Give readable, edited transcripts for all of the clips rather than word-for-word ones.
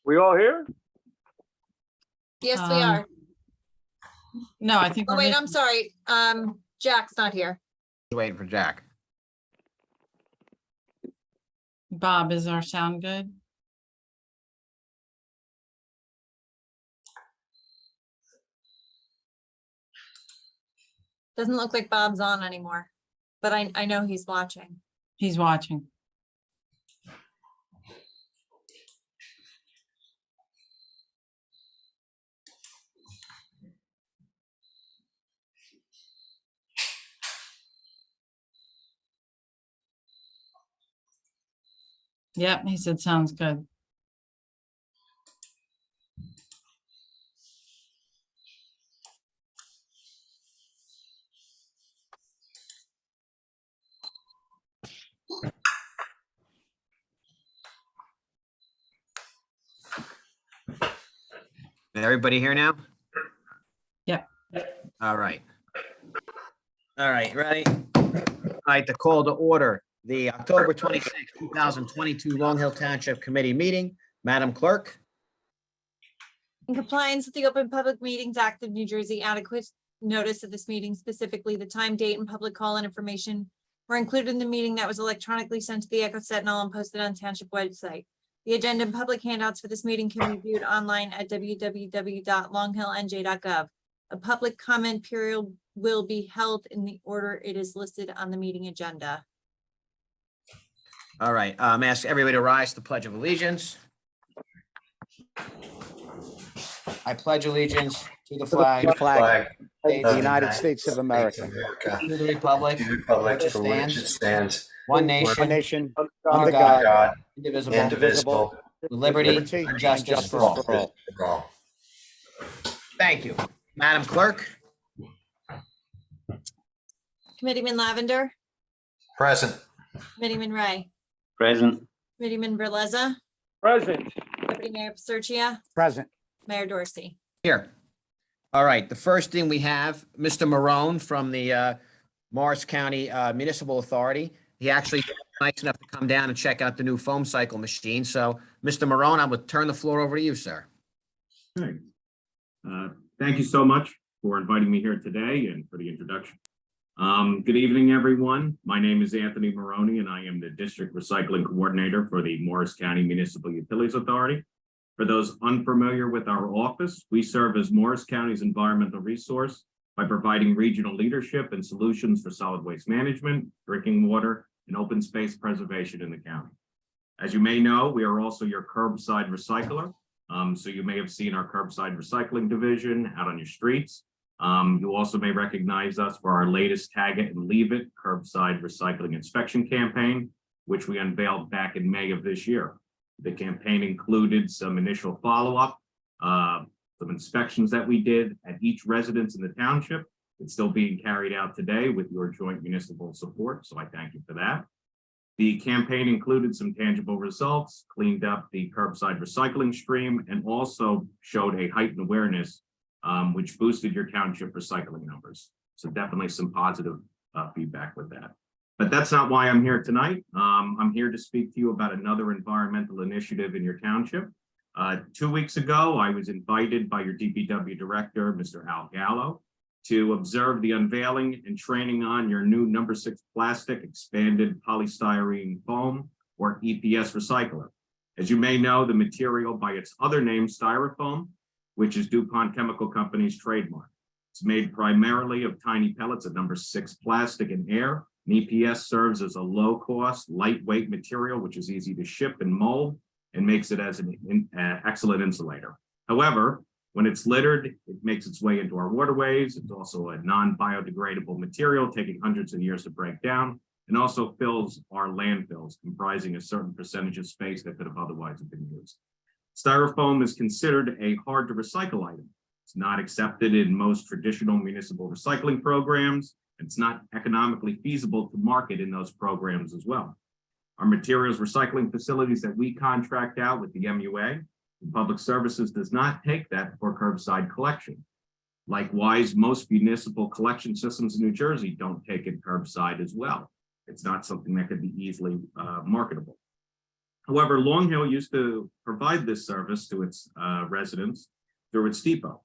We all here? Yes, we are. No, I think Oh, we're wait, missing- I'm sorry. Jack's not here. Waiting for Jack. Bob, is our sound good? Doesn't look like Bob's on anymore, but I know he's watching. He's watching. Yep, he said sounds good. Is everybody here now? Yep. All right. All right, ready? All right, the call to order, the October 26, 2022 Long Hill Township Committee meeting. Madam Clerk? In compliance with the Open Public Meetings Act of New Jersey, adequate notice of this meeting, specifically the time, date, and public call and information were included in the meeting that was electronically sent to the Echo Sentinel and posted on Township website. The agenda and public handouts for this meeting can be viewed online at www.longhillnj.gov. A public comment period will be held in the order it is listed on the meeting agenda. All right, ask everybody to rise to the Pledge of Allegiance. I pledge allegiance to the flag Flag of of the United States of America, to the republic, to the republic which for which it stands, one one nation, nation, under under God, God, indivisible, indivisible, with liberty liberty and justice for all. for all. Thank you. Madam Clerk? Committeeman Lavender, Present. Committeeman Ray, Present. Committeeman Berleza, Present. Deputy Mayor Paserchia, Present. Mayor Dorsey. Here. All right, the first thing we have, Mr. Marone from the Morris County Municipal Authority. He actually was nice enough to come down and check out the new foam cycle machine. So, Mr. Marone, I would turn the floor over to you, sir. Okay. Thank you so much for inviting me here today and for the introduction. Good evening, everyone. My name is Anthony Maroney, and I am the District Recycling Coordinator for the Morris County Municipal Utilities Authority. For those unfamiliar with our office, we serve as Morris County's environmental resource by providing regional leadership and solutions for solid waste management, drinking water, and open space preservation in the county. As you may know, we are also your curbside recycler. So you may have seen our curbside recycling division out on your streets. You also may recognize us for our latest Tag It and Leave It curbside recycling inspection campaign, which we unveiled back in May of this year. The campaign included some initial follow-up, some inspections that we did at each residence in the township. It's still being carried out today with your joint municipal support, so I thank you for that. The campaign included some tangible results, cleaned up the curbside recycling stream, and also showed a heightened awareness, which boosted your township recycling numbers. So definitely some positive feedback with that. But that's not why I'm here tonight. I'm here to speak to you about another environmental initiative in your township. 2 weeks ago, I was invited by your DPW director, Mr. Al Gallo, to observe the unveiling and training on your new number 6 plastic expanded polystyrene foam, or EPS recycler. As you may know, the material by its other name, styrofoam, which is DuPont Chemical Company's trademark. It's made primarily of tiny pellets of number 6 plastic and air. An EPS serves as a low-cost, lightweight material, which is easy to ship and mold and makes it as an excellent insulator. However, when it's littered, it makes its way into our waterways. It's also a non-biodegradable material, taking hundreds of years to break down, and also fills our landfills, comprising a certain percentage of space that could have otherwise been used. Styrofoam is considered a hard to recycle item. It's not accepted in most traditional municipal recycling programs. It's not economically feasible to market in those programs as well. Our materials recycling facilities that we contract out with the MUA, Public Services, does not take that for curbside collection. Likewise, most municipal collection systems in New Jersey don't take it curbside as well. It's not something that could be easily marketable. However, Long Hill used to provide this service to its residents through its depot.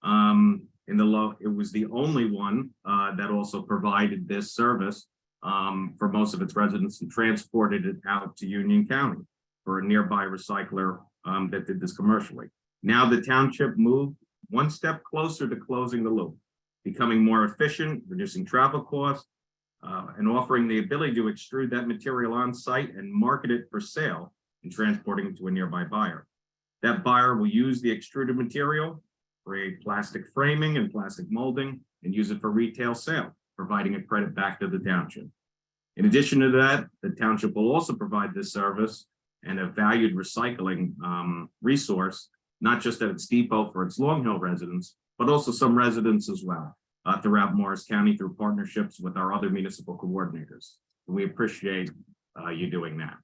It was the only one that also provided this service for most of its residents and transported it out to Union County for a nearby recycler that did this commercially. Now the township moved one step closer to closing the loop, becoming more efficient, reducing travel costs, and offering the ability to extrude that material on site and market it for sale and transporting it to a nearby buyer. That buyer will use the extruded material, create plastic framing and plastic molding, and use it for retail sale, providing a credit back to the township. In addition to that, the township will also provide this service and a valued recycling resource, not just at its depot for its Long Hill residents, but also some residents as well throughout Morris County through partnerships with our other municipal coordinators. We appreciate you doing that.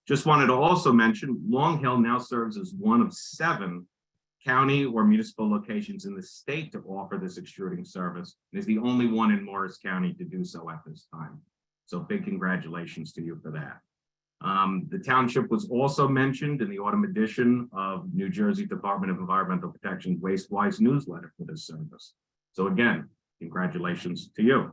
Just wanted to also mention, Long Hill now serves as one of 7 county or municipal locations in the state to offer this extruding service, and is the only one in Morris County to do so at this time. So big congratulations to you for that. The township was also mentioned in the autumn edition of New Jersey Department of Environmental Protection WasteWise newsletter for this service. So again, congratulations to you.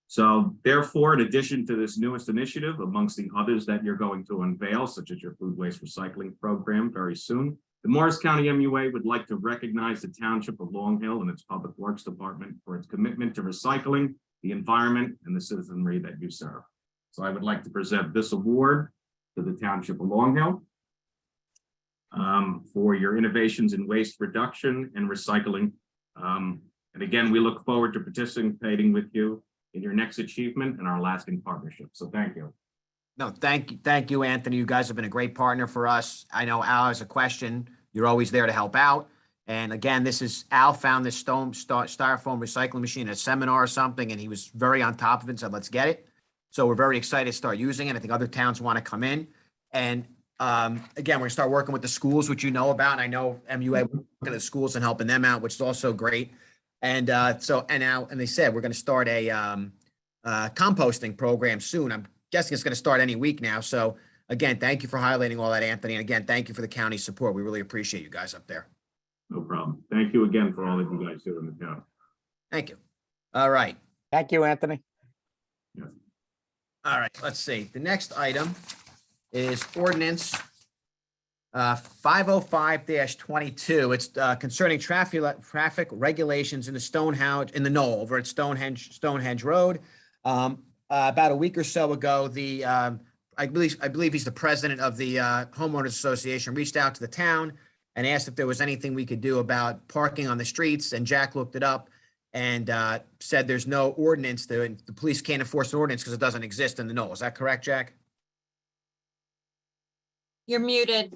So therefore, in addition to this newest initiative, amongst the others that you're going to unveil, such as your food waste recycling program very soon, the Morris County MUA would like to recognize the Township of Long Hill and its Public Works Department for its commitment to recycling, the environment, and the citizenry that you serve. So I would like to present this award to the Township of Long Hill for your innovations in waste reduction and recycling. And again, we look forward to participating with you in your next achievement and our lasting partnership. So thank you. No, thank you, Anthony. You guys have been a great partner for us. I know Al has a question. You're always there to help out. And again, Al found this styrofoam recycling machine at a seminar or something, and he was very on top of it and said, let's get it. So we're very excited to start using it. I think other towns want to come in. And again, we're gonna start working with the schools, which you know about. And I know MUA working at the schools and helping them out, which is also great. And and they said we're going to start a composting program soon. I'm guessing it's going to start any week now. So again, thank you for highlighting all that, Anthony. And again, thank you for the county's support. We really appreciate you guys up there. No problem. Thank you again for all that you guys do in the town. Thank you. All right. Thank you, Anthony. Yes. All right. Let's see. The next item is ordinance 505-22. It's concerning traffic regulations in the Knoll over at Stonehenge Road. About a week or so ago, I believe he's the president of the homeowners association, reached out to the town and asked if there was anything we could do about parking on the streets. And Jack looked it up and said there's no ordinance. The police can't enforce an ordinance because it doesn't exist in the Knoll. Is that correct, Jack? You're muted.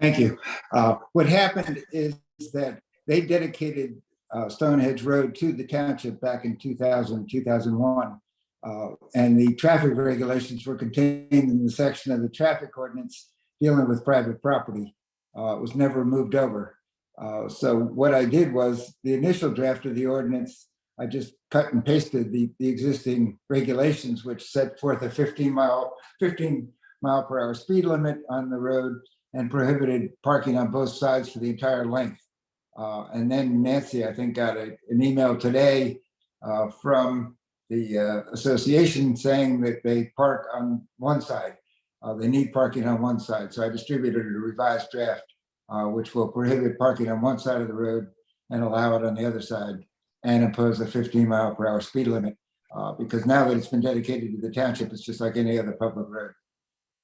Thank you. What happened is that they dedicated Stonehenge Road to the township back in 2000, 2001. And the traffic regulations were contained in the section of the traffic ordinance dealing with private property. It was never moved over. So what I did was the initial draft of the ordinance, I just cut and pasted the existing regulations, which set forth a 15 mile per hour speed limit on the road and prohibited parking on both sides for the entire length. And then Nancy, I think, got an email today from the association saying that they park on one side. They need parking on one side. So I distributed a revised draft, which will prohibit parking on one side of the road and allow it on the other side and impose a 15 mile per hour speed limit. Because now that it's been dedicated to the township, it's just like any other public road.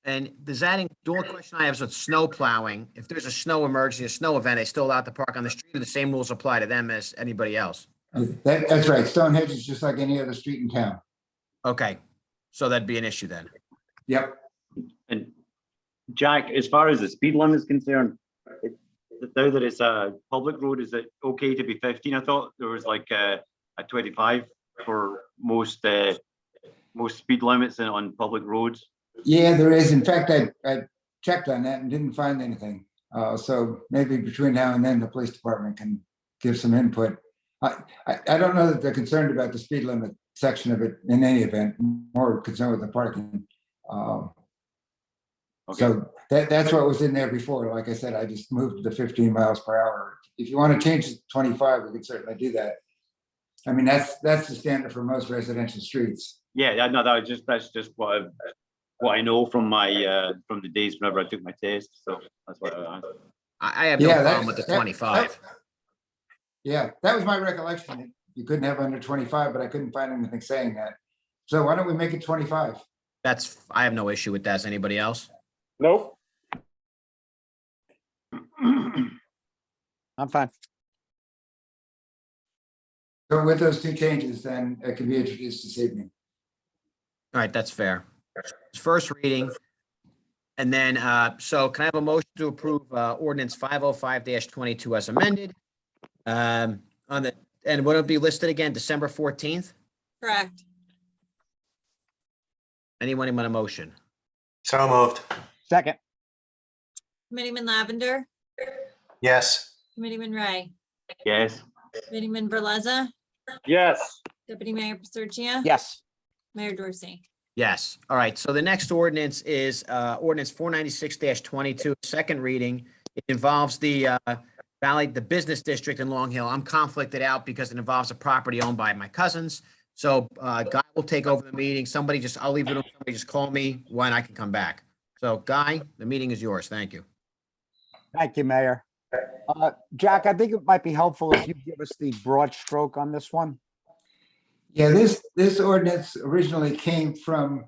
And does that, the only question I have is with snow plowing. If there's a snow emergency, a snow event, they still allowed to park on the street, or the same rules apply to them as anybody else? That's right. Stonehenge is just like any other street in town. Okay, so that'd be an issue then. Yep. And Jack, as far as the speed limit is concerned, now that it's a public road, is it okay to be 15? I thought there was like a 25 for most speed limits on public roads. Yeah, there is. In fact, I checked on that and didn't find anything. So maybe between now and then, the police department can give some input. I don't know that they're concerned about the speed limit section of it in any event, more concerned with the parking. Okay. So that's what was in there before. Like I said, I just moved to 15 miles per hour. If you want to change it to 25, we can certainly do that. I mean, that's the standard for most residential streets. Yeah, no, that's just what I know from my from the days whenever I took my test. So that's what I asked. I have no Yeah, problem with the 25. Yeah, that was my recollection. You couldn't have under 25, but I couldn't find anything saying that. So why don't we make it 25? I have no issue with that. Is anybody else? Nope. I'm fine. So with those two changes, then it can be introduced this evening. All right, that's fair. First reading. And then, so can I have a motion to approve ordinance 505-22 as amended? And would it be listed again, December 14th? Correct. Anyone want a motion? So moved. Second. Committeeman Lavender, Yes. Committeeman Ray, Yes. Committeeman Verleza, Yes. Deputy Mayor Pasurcia. Yes. Mayor Dorsey. Yes. All right. So the next ordinance is ordinance 496-22, second reading. It involves the the business district in Long Hill. I'm conflicted out because it involves a property owned by my cousins. So Guy will take over the meeting. I'll leave it. Somebody just call me when I can come back. So Guy, the meeting is yours. Thank you. Thank you, Mayor. Jack, I think it might be helpful if you give us the broad stroke on this one. Yeah, this ordinance originally came from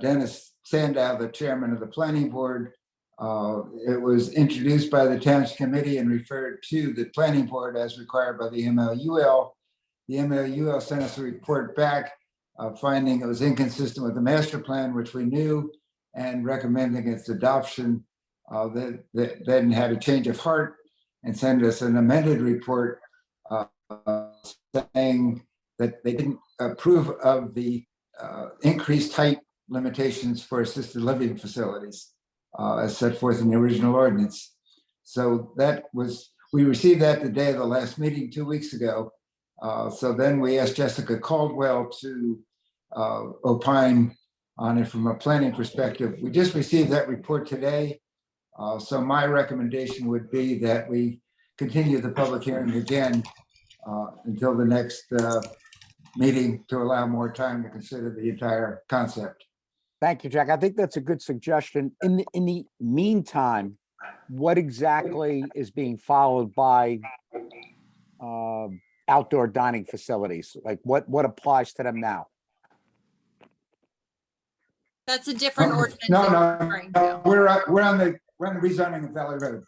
Dennis Sandow, the chairman of the planning board. It was introduced by the Township Committee and referred to the planning board as required by the MLUL. The MLUL sent us a report back finding it was inconsistent with the master plan, which we knew, and recommending its adoption. That then had a change of heart and sent us an amended report saying that they didn't approve of the increased height limitations for assisted living facilities as set forth in the original ordinance. So we received that the day of the last meeting 2 weeks ago. So then we asked Jessica Caldwell to opine on it from a planning perspective. We just received that report today. So my recommendation would be that we continue the public hearing again until the next meeting to allow more time to consider the entire concept. Thank you, Jack. I think that's a good suggestion. In the meantime, what exactly is being followed by outdoor dining facilities? Like what applies to them now? That's a different ordinance. No, that no, you're referring to. no, we're on the rezoning of Valley Road.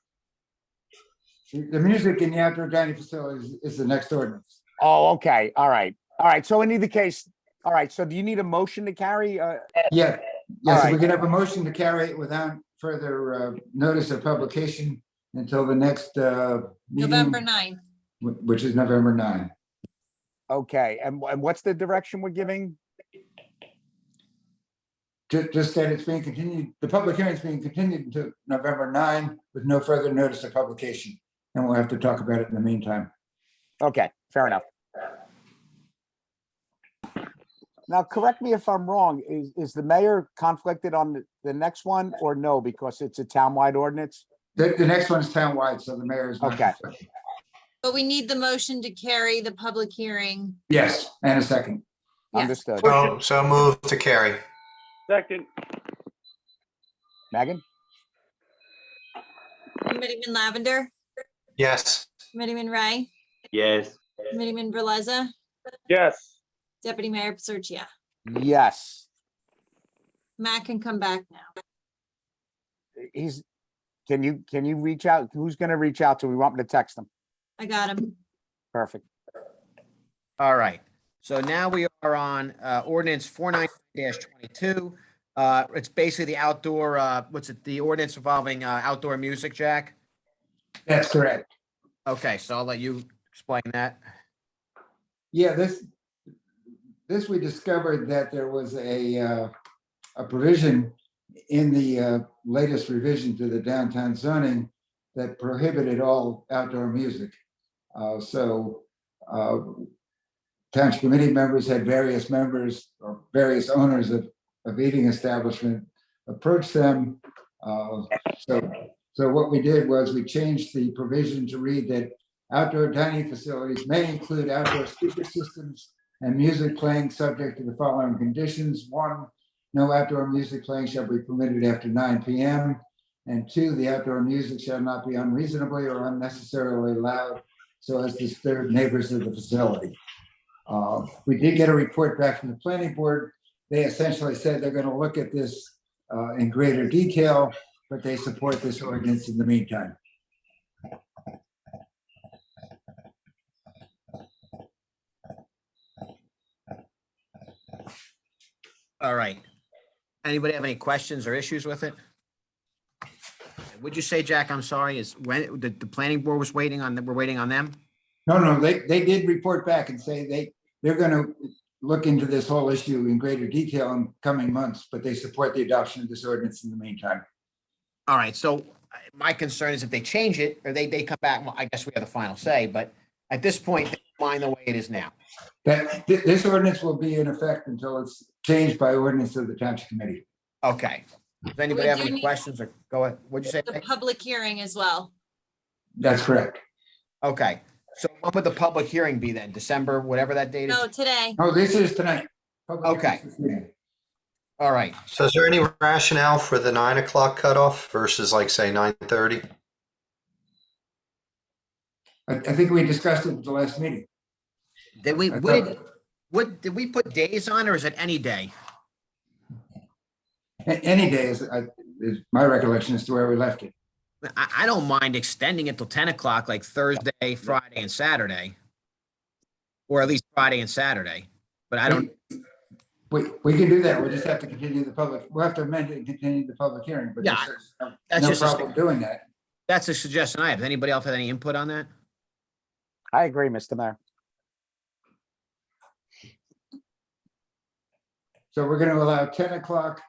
The music in the outdoor dining facilities is the next ordinance. Oh, okay. All right. All right. So in either case, all right. So do you need a motion to carry? Yeah, All yes, we right. could have a motion to carry it without further notice of publication until the next meeting, November 9th. which is November 9. Okay. And what's the direction we're giving? Just that it's being continued, the public hearing is being continued until November 9 with no further notice of publication. And we'll have to talk about it in the meantime. Okay, fair enough. Now, correct me if I'm wrong, is the mayor conflicted on the next one or no, because it's a townwide ordinance? The next one is townwide, so the mayor is not. Okay. But we need the motion to carry the public hearing. Yes, and a second. Yes. Understood. So move to carry. Second. Megan? Committeeman Lavender, Yes. Committeeman Ray, Yes. Committeeman Verleza, Yes. Deputy Mayor Pasurcia. Yes. Matt can come back now. Can you reach out? Who's gonna reach out to? We want me to text them. I got him. Perfect. All right. So now we are on ordinance 490-22. It's basically the outdoor, the ordinance involving outdoor music, Jack? That's correct. Okay, so I'll let you explain that. Yeah, this we discovered that there was a provision in the latest revision to the downtown zoning that prohibited all outdoor music. So Township committee members had various members or various owners of eating establishment approach them. So what we did was we changed the provision to read that outdoor dining facilities may include outdoor speaker systems and music playing subject to the following conditions. 1, no outdoor music playing shall be permitted after 9 p.m. And 2, the outdoor music shall not be unreasonably or unnecessarily loud so as to disturb neighbors of the facility. We did get a report back from the planning board. They essentially said they're going to look at this in greater detail, but they support this ordinance in the meantime. All right. Anybody have any questions or issues with it? Would you say, Jack, I'm sorry, is when the planning board was waiting on, we're waiting on them? No, they did report back and say they're going to look into this whole issue in greater detail in coming months, but they support the adoption of this ordinance in the meantime. All right, so my concern is if they change it or they come back, well, I guess we have the final say, but at this point, they mind the way it is now. That this ordinance will be in effect until it's changed by ordinance of the township committee. Okay. Does anybody We have do any need- questions or go ahead? What'd you say? The public hearing as well. That's correct. Okay, so when would the public hearing be then? December, whatever that date No, is? today. Oh, this is tonight. Public Okay. hearing is this evening. All right. So is there any rationale for the 9 o'clock cutoff versus like, say, 9:30? I think we discussed it at the last meeting. Did we, I did we put days on or is it any day? Any day is my recollection as to where we left it. I don't mind extending it till 10 o'clock, like Thursday, Friday and Saturday. Or at least Friday and Saturday, but I don't, We can do that. We'll just have to continue the public, we'll have to amend it and continue the public hearing, but Yeah, there's that's no just a problem doing that. that's a suggestion I have. Does anybody else have any input on that? I agree, Mr. Mayor. So we're going to allow 10 o'clock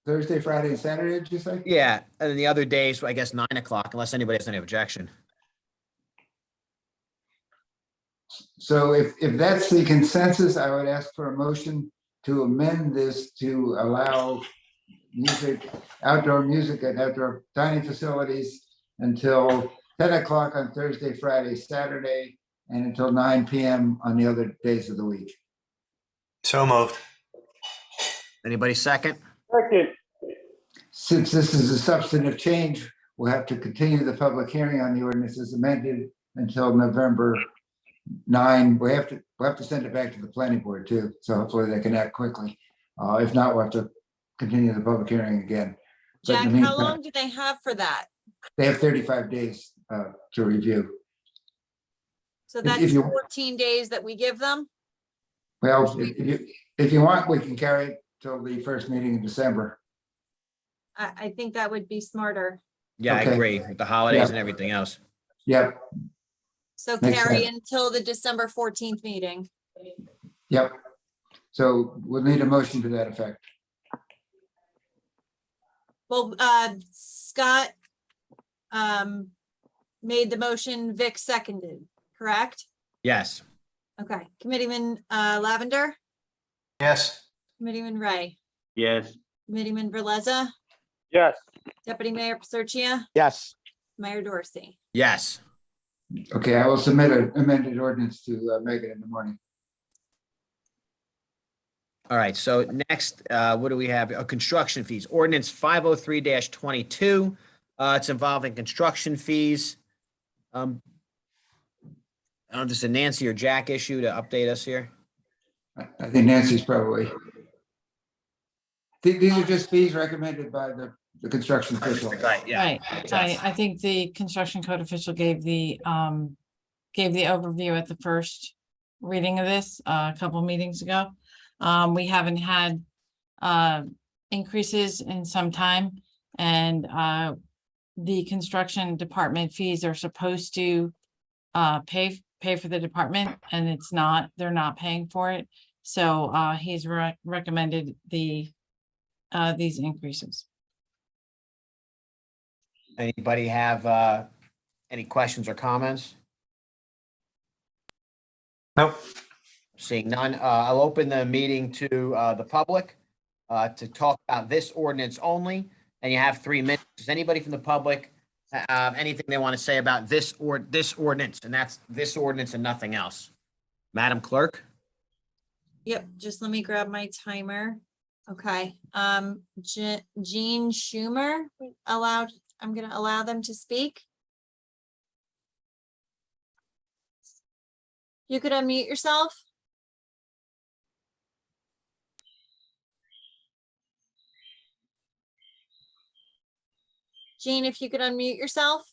Thursday, Friday, and Saturday, did you say? Yeah, and then the other days, I guess 9 o'clock, unless anybody has any objection. So if that's the consensus, I would ask for a motion to amend this to allow music, outdoor music at outdoor dining facilities until 10 o'clock on Thursday, Friday, Saturday, and until 9 p.m. on the other days of the week. So moved. Anybody second? Since this is a substantive change, we'll have to continue the public hearing on the ordinance as amended until November 9. We have to send it back to the planning board too, so hopefully they can act quickly. If not, we'll have to continue the public hearing again. But in Jack, the how meantime, long do they have for that? They have 35 days to review. So If that's you- 14 days that we give them? Well, if you want, we can carry it till the first meeting in December. I think that would be smarter. Yeah, I Okay. agree with the holidays Yeah. and everything else. Yep, So Makes carry sense. until the December 14th meeting. yep. So we'll need a motion to that effect. Well, Scott made the motion, Vic seconded, correct? Yes. Okay, Committeeman Lavender, Yes. Committeeman Ray, Yes, Committeeman Verleza, Yes. Deputy Mayor Paserchia, Yes, Mayor Dorsey. Yes. Okay, I will submit an amended ordinance to Megan in the morning. All right, so next, what do we have? Construction fees, ordinance 503-22. It's involving construction fees. I don't know if this is a Nancy or Jack issue to update us here. I think Nancy's probably. These are just fees recommended by the construction official. Right, yeah. Right, I think the construction code official gave the overview at the first reading of this, a couple meetings ago. We haven't had, increases in some time, and, the construction department fees are supposed to, pay for the department, and they're not paying for it. So, he's recommended these increases. Anybody have any questions or comments? Nope. Seeing none, I'll open the meeting to the public to talk about this ordinance only, and you have 3 minutes. Does anybody from the public have anything they want to say about this ordinance? And that's this ordinance and nothing else. Madam Clerk? Yep, just let me grab my timer. Okay, Jean Schumer I'm gonna allow them to speak. You could unmute yourself. Jean, if you could unmute yourself.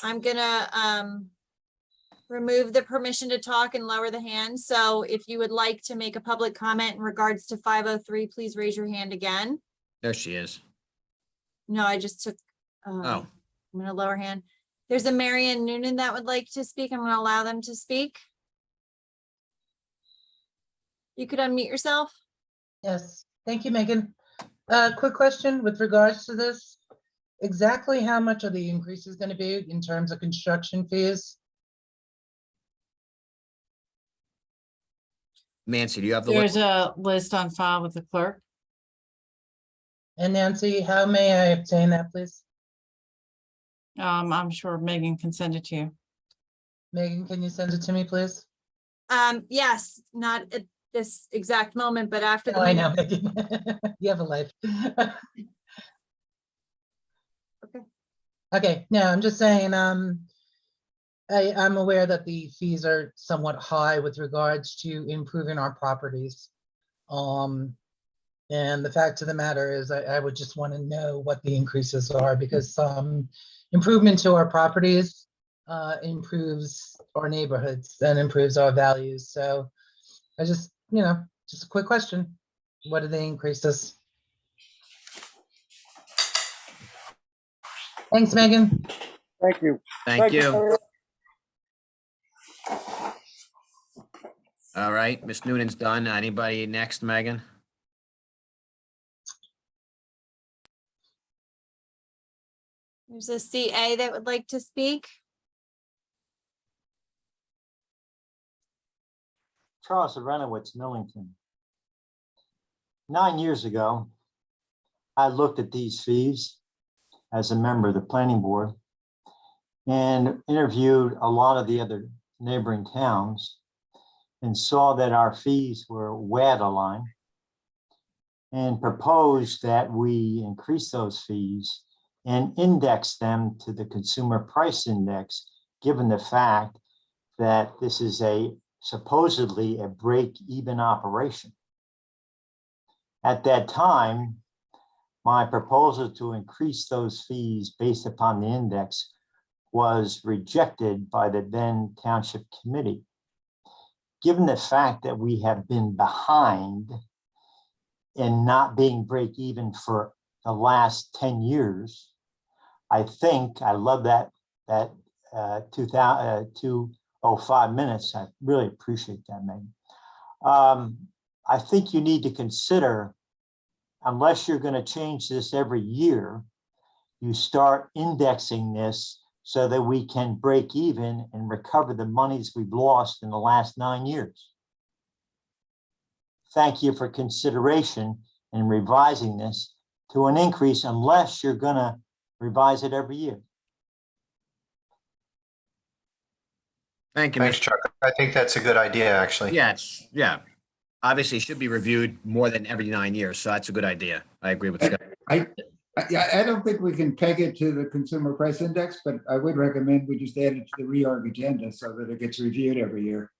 I'm gonna remove the permission to talk and lower the hand. So if you would like to make a public comment in regards to 503, please raise your hand again. There she is. No, I just took, Oh, I'm gonna lower hand. There's a Marion Noonan that would like to speak. I'm gonna allow them to speak. You could unmute yourself. Yes, thank you, Megan. Quick question with regards to this. Exactly how much are the increases going to be in terms of construction fees? Nancy, do you have the There's list? a list on file with the clerk. And Nancy, how may I obtain that, please? I'm sure Megan can send it to you. Megan, can you send it to me, please? Yes, not at this exact moment, but after the Oh, I meeting. know, Megan. You have a life. Okay. Okay, no, I'm just saying, I'm aware that the fees are somewhat high with regards to improving our properties. And the fact of the matter is, I would just want to know what the increases are, because improvement to our properties improves our neighborhoods and improves our values. So I just, just a quick question. What are the increases? Thanks, Megan. Thank you. Thank you. Terry. All right, Miss Noonan's done. Anybody next, Megan? There's a CA that would like to speak. Charles Arenowitz, Millington. 9 years ago, I looked at these fees as a member of the planning board and interviewed a lot of the other neighboring towns and saw that our fees were way out of line and proposed that we increase those fees and index them to the consumer price index, given the fact that this is supposedly a break-even operation. At that time, my proposal to increase those fees based upon the index was rejected by the then Township Committee. Given the fact that we have been behind in not being break even for the last 10 years, I think, I love that 205 minutes. I really appreciate that, Megan. I think you need to consider, unless you're going to change this every year, you start indexing this so that we can break even and recover the monies we've lost in the last 9 years. Thank you for consideration in revising this to an increase, unless you're going to revise it every year. Thank you, Thanks, Mr. Chuck. I think that's a good idea, actually. Yes, yeah. Obviously, it should be reviewed more than every 9 years, so that's a good idea. I agree with Scott. I don't think we can peg it to the consumer price index, but I would recommend we just add it to the reorg agenda so that it gets reviewed every year.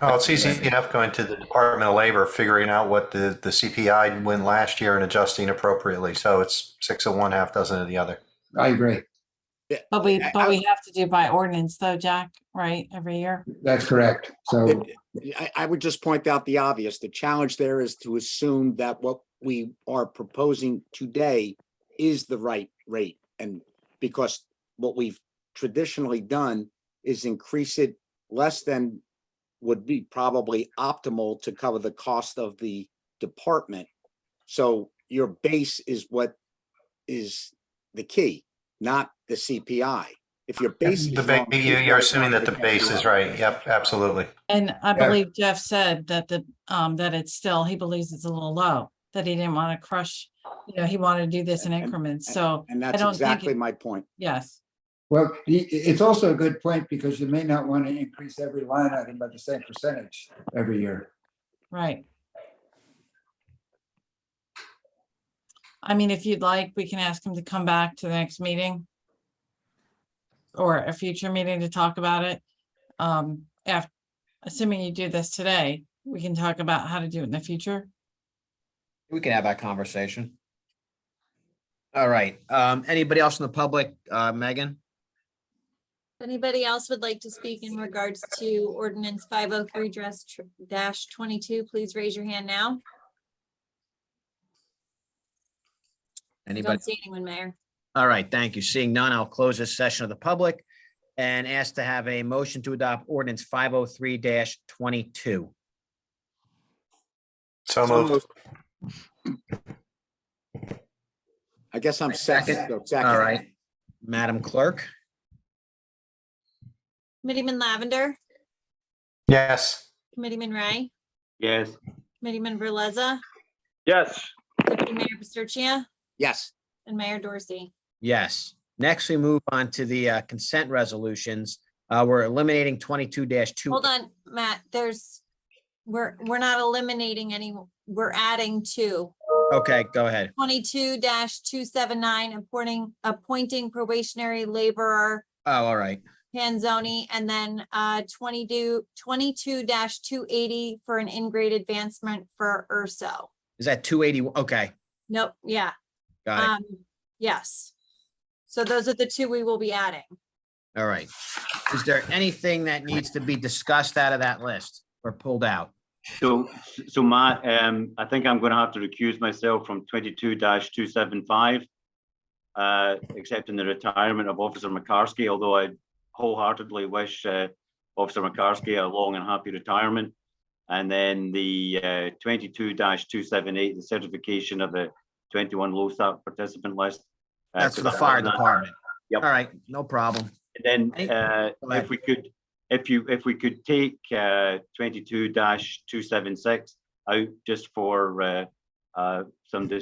Oh, it's easy enough going to the Department of Labor, figuring out what the CPI went last year and adjusting appropriately. So it's 6 of one, half dozen of the other. I agree. But we have to do by ordinance though, Jack, right? Every year. That's correct. So I would just point out the obvious. The challenge there is to assume that what we are proposing today is the right rate. And because what we've traditionally done is increase it less than would be probably optimal to cover the cost of the department. So your base is what is the key, not the CPI. If your base is wrong, You're CPI is assuming not that the gonna catch base you is up. right. Yep, absolutely. And I Yeah. believe Jeff said that that it's still, he believes it's a little low, that he didn't want to crush, he wanted to do this in And- increments, so. And I that's don't think exactly it- my point. Yes, Well, it's also a good point because you may not want to increase every line item by the same percentage every year. right. I mean, if you'd like, we can ask him to come back to the next meeting. Or a future meeting to talk about it. After, assuming you do this today, we can talk about how to do it in the future. We can have that conversation. All right, anybody else in the public, Megan? If anybody else would like to speak in regards to ordinance 503-22, please raise your hand now. I Anybody? don't see anyone, Mayor. All right, thank you. Seeing none, I'll close this session of the public and ask to have a motion to adopt ordinance 503-22. So So moved. I guess I'm second. So second. All right, Madam Clerk? Committeeman Lavender, Yes. Committeeman Ray, Yes. Committeeman Verleza, Yes. Deputy Mayor Pastercia, Yes, and Mayor Dorsey. Yes. Next, we move on to the consent resolutions. We're eliminating 22-2. Hold on, Matt, we're not eliminating any, we're adding two. Okay, go ahead. 22-279, appointing probationary laborer Oh, all right. Panzoni, and then 22-280 for an in-grade advancement for Urso. Is that 280? Okay, Nope, yeah, got it. yes. So those are the two we will be adding. All right. Is there anything that needs to be discussed out of that list or pulled out? So Matt, I think I'm going to have to recuse myself from 22-275, accepting the retirement of Officer McCarskey, although I wholeheartedly wish Officer McCarskey a long and happy retirement. And then the 22-278, the certification of the 21 LoSAP participant list. That's for the to fire add that. department. Yep. All right, no problem. And Any- then Go ahead. if we could take 22-276 out just for some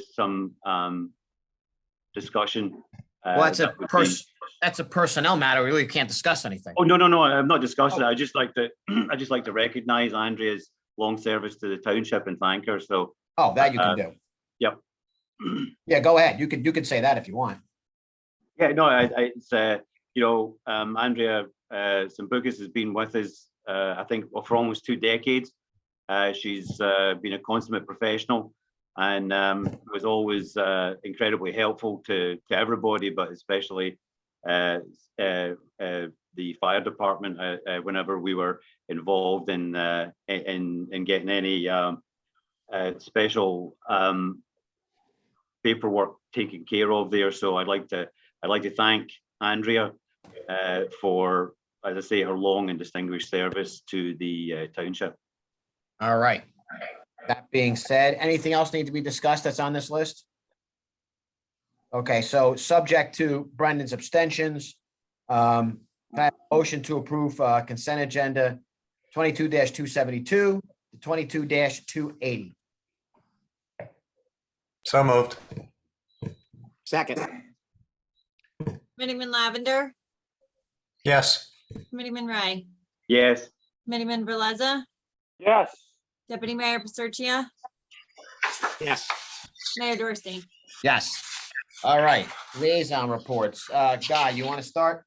discussion. Well, that's that would be- that's a personnel matter. We really can't discuss anything. Oh, no, I'm not discussing it. I just like to recognize Andrea's long service to the township and thank her. So, Oh, that you can do. yep. Yeah, go ahead. You can say that if you want. Yeah, no, it's Andrea Sambucas has been with us, I think, for almost 2 decades. She's been a consummate professional and was always incredibly helpful to everybody, but especially the fire department whenever we were involved in getting any special paperwork taken care of there. So I'd like to thank Andrea for, as I say, her long and distinguished service to the township. All right. That being said, anything else need to be discussed that's on this list? Okay, so subject to Brendan's abstentions, can I have a motion to approve consent agenda 22-272 to 22-280? So moved. second. Committeeman Lavender, Yes. Committeeman Ray, Yes. Committeeman Verleza, Yes. Deputy Mayor Pastercia, Yes, Mayor Dorsey. Yes. All right, liaison reports. Guy, you want to start?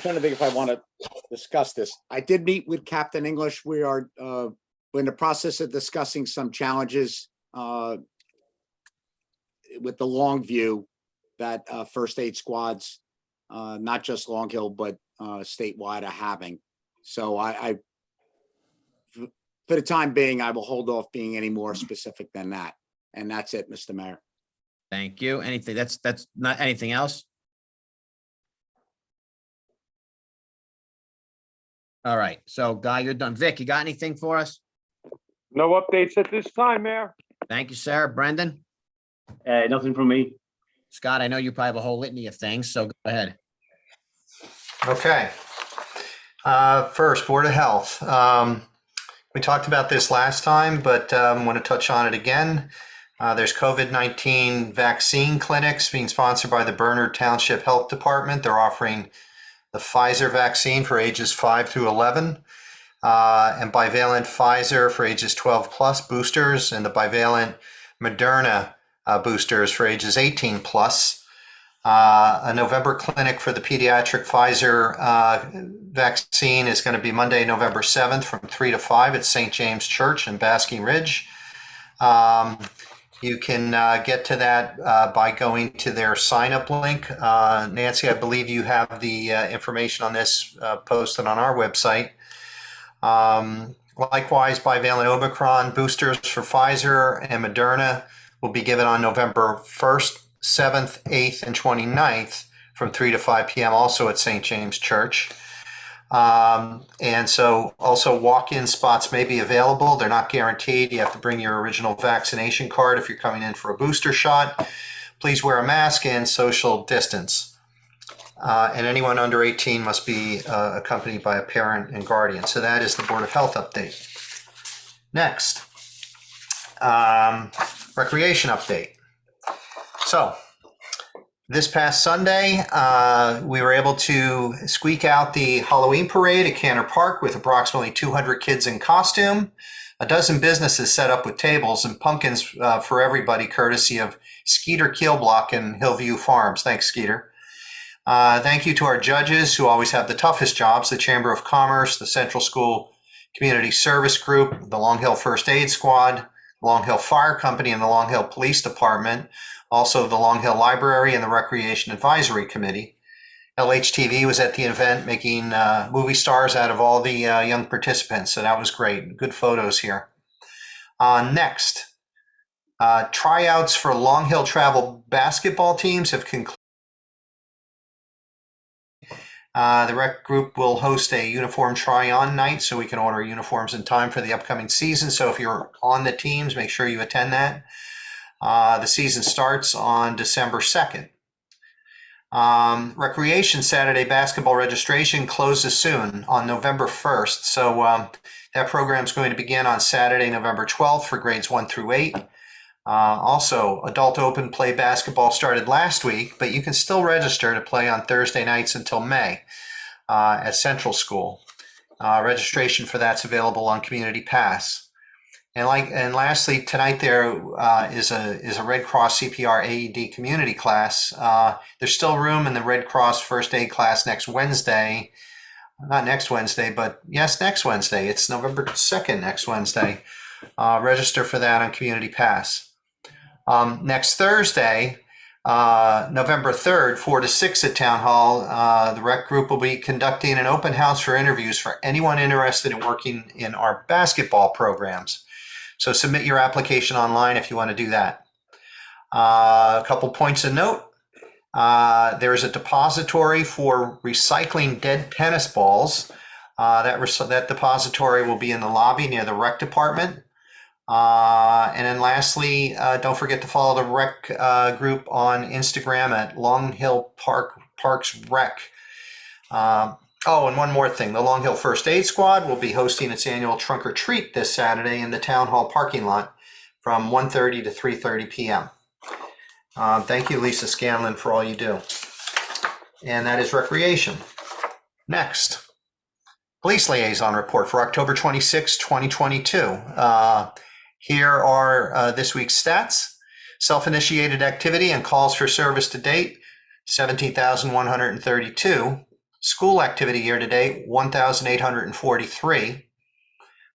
trying to think if I want to discuss this. I did meet with Captain English. We are we're in the process of discussing some challenges with the long view that first aid squads, not just Long Hill, but statewide are having. So I for the time being, I will hold off being any more specific than that. And that's it, Mr. Mayor. Thank you. Anything, that's not anything else? All right, so Guy, you're done. Vic, you got anything for us? No updates at this time, Mayor. Thank you, Sarah. Brendan? Nothing from me. Scott, I know you probably have a whole litany of things, so go ahead. Okay. First, Board of Health. We talked about this last time, but want to touch on it again. There's COVID-19 vaccine clinics being sponsored by the Bernard Township Health Department. They're offering the Pfizer vaccine for ages 5 through 11, and bivalent Pfizer for ages 12 plus boosters, and the bivalent Moderna boosters for ages 18 plus. A November clinic for the pediatric Pfizer vaccine is going to be Monday, November 7th from 3 to 5 at St. James Church in Basking Ridge. You can get to that by going to their sign-up link. Nancy, I believe you have the information on this posted on our website. Likewise, bivalent Omicron boosters for Pfizer and Moderna will be given on November 1st, 7th, 8th, and 29th from 3 to 5 p.m. also at St. James Church. And so also walk-in spots may be available. They're not guaranteed. You have to bring your original vaccination card if you're coming in for a booster shot. Please wear a mask and social distance. And anyone under 18 must be accompanied by a parent and guardian. So that is the Board of Health update. Next, recreation update. So this past Sunday, we were able to squeak out the Halloween parade at Cantor Park with approximately 200 kids in costume. A dozen businesses set up with tables and pumpkins for everybody, courtesy of Skeeter Keelblock and Hillview Farms. Thanks, Skeeter. Thank you to our judges who always have the toughest jobs, the Chamber of Commerce, the Central School Community Service Group, the Long Hill First Aid Squad, Long Hill Fire Company, and the Long Hill Police Department. Also, the Long Hill Library and the Recreation Advisory Committee. LHTV was at the event making movie stars out of all the young participants, so that was great. Good photos here. Next, tryouts for Long Hill travel basketball teams have concluded. The rec group will host a uniform try-on night so we can order uniforms in time for the upcoming season. So if you're on the teams, make sure you attend that. The season starts on December 2nd. Recreation Saturday basketball registration closes soon on November 1st. So that program is going to begin on Saturday, November 12th for grades 1 through 8. Also, Adult Open Play Basketball started last week, but you can still register to play on Thursday nights until May at Central School. Registration for that's available on Community Pass. And lastly, tonight there is a Red Cross CPR AED community class. There's still room in the Red Cross first aid class next Wednesday. Not next Wednesday, but yes, next Wednesday. It's November 2nd, next Wednesday. Register for that on Community Pass. Next Thursday, November 3rd, 4 to 6 at Town Hall, the rec group will be conducting an open house for interviews for anyone interested in working in our basketball programs. So submit your application online if you want to do that. A couple points of note. There is a depository for recycling dead tennis balls. That depository will be in the lobby near the rec department. And then lastly, don't forget to follow the rec group on Instagram at Long Hill Parks Rec. Oh, and one more thing. The Long Hill First Aid Squad will be hosting its annual trunk or treat this Saturday in the Town Hall parking lot from 1:30 to 3:30 p.m. Thank you, Lisa Scanlon, for all you do. And that is recreation. Next, police liaison report for October 26, 2022. Here are this week's stats. Self-initiated activity and calls for service to date, 17,132. School activity year to date, 1,843.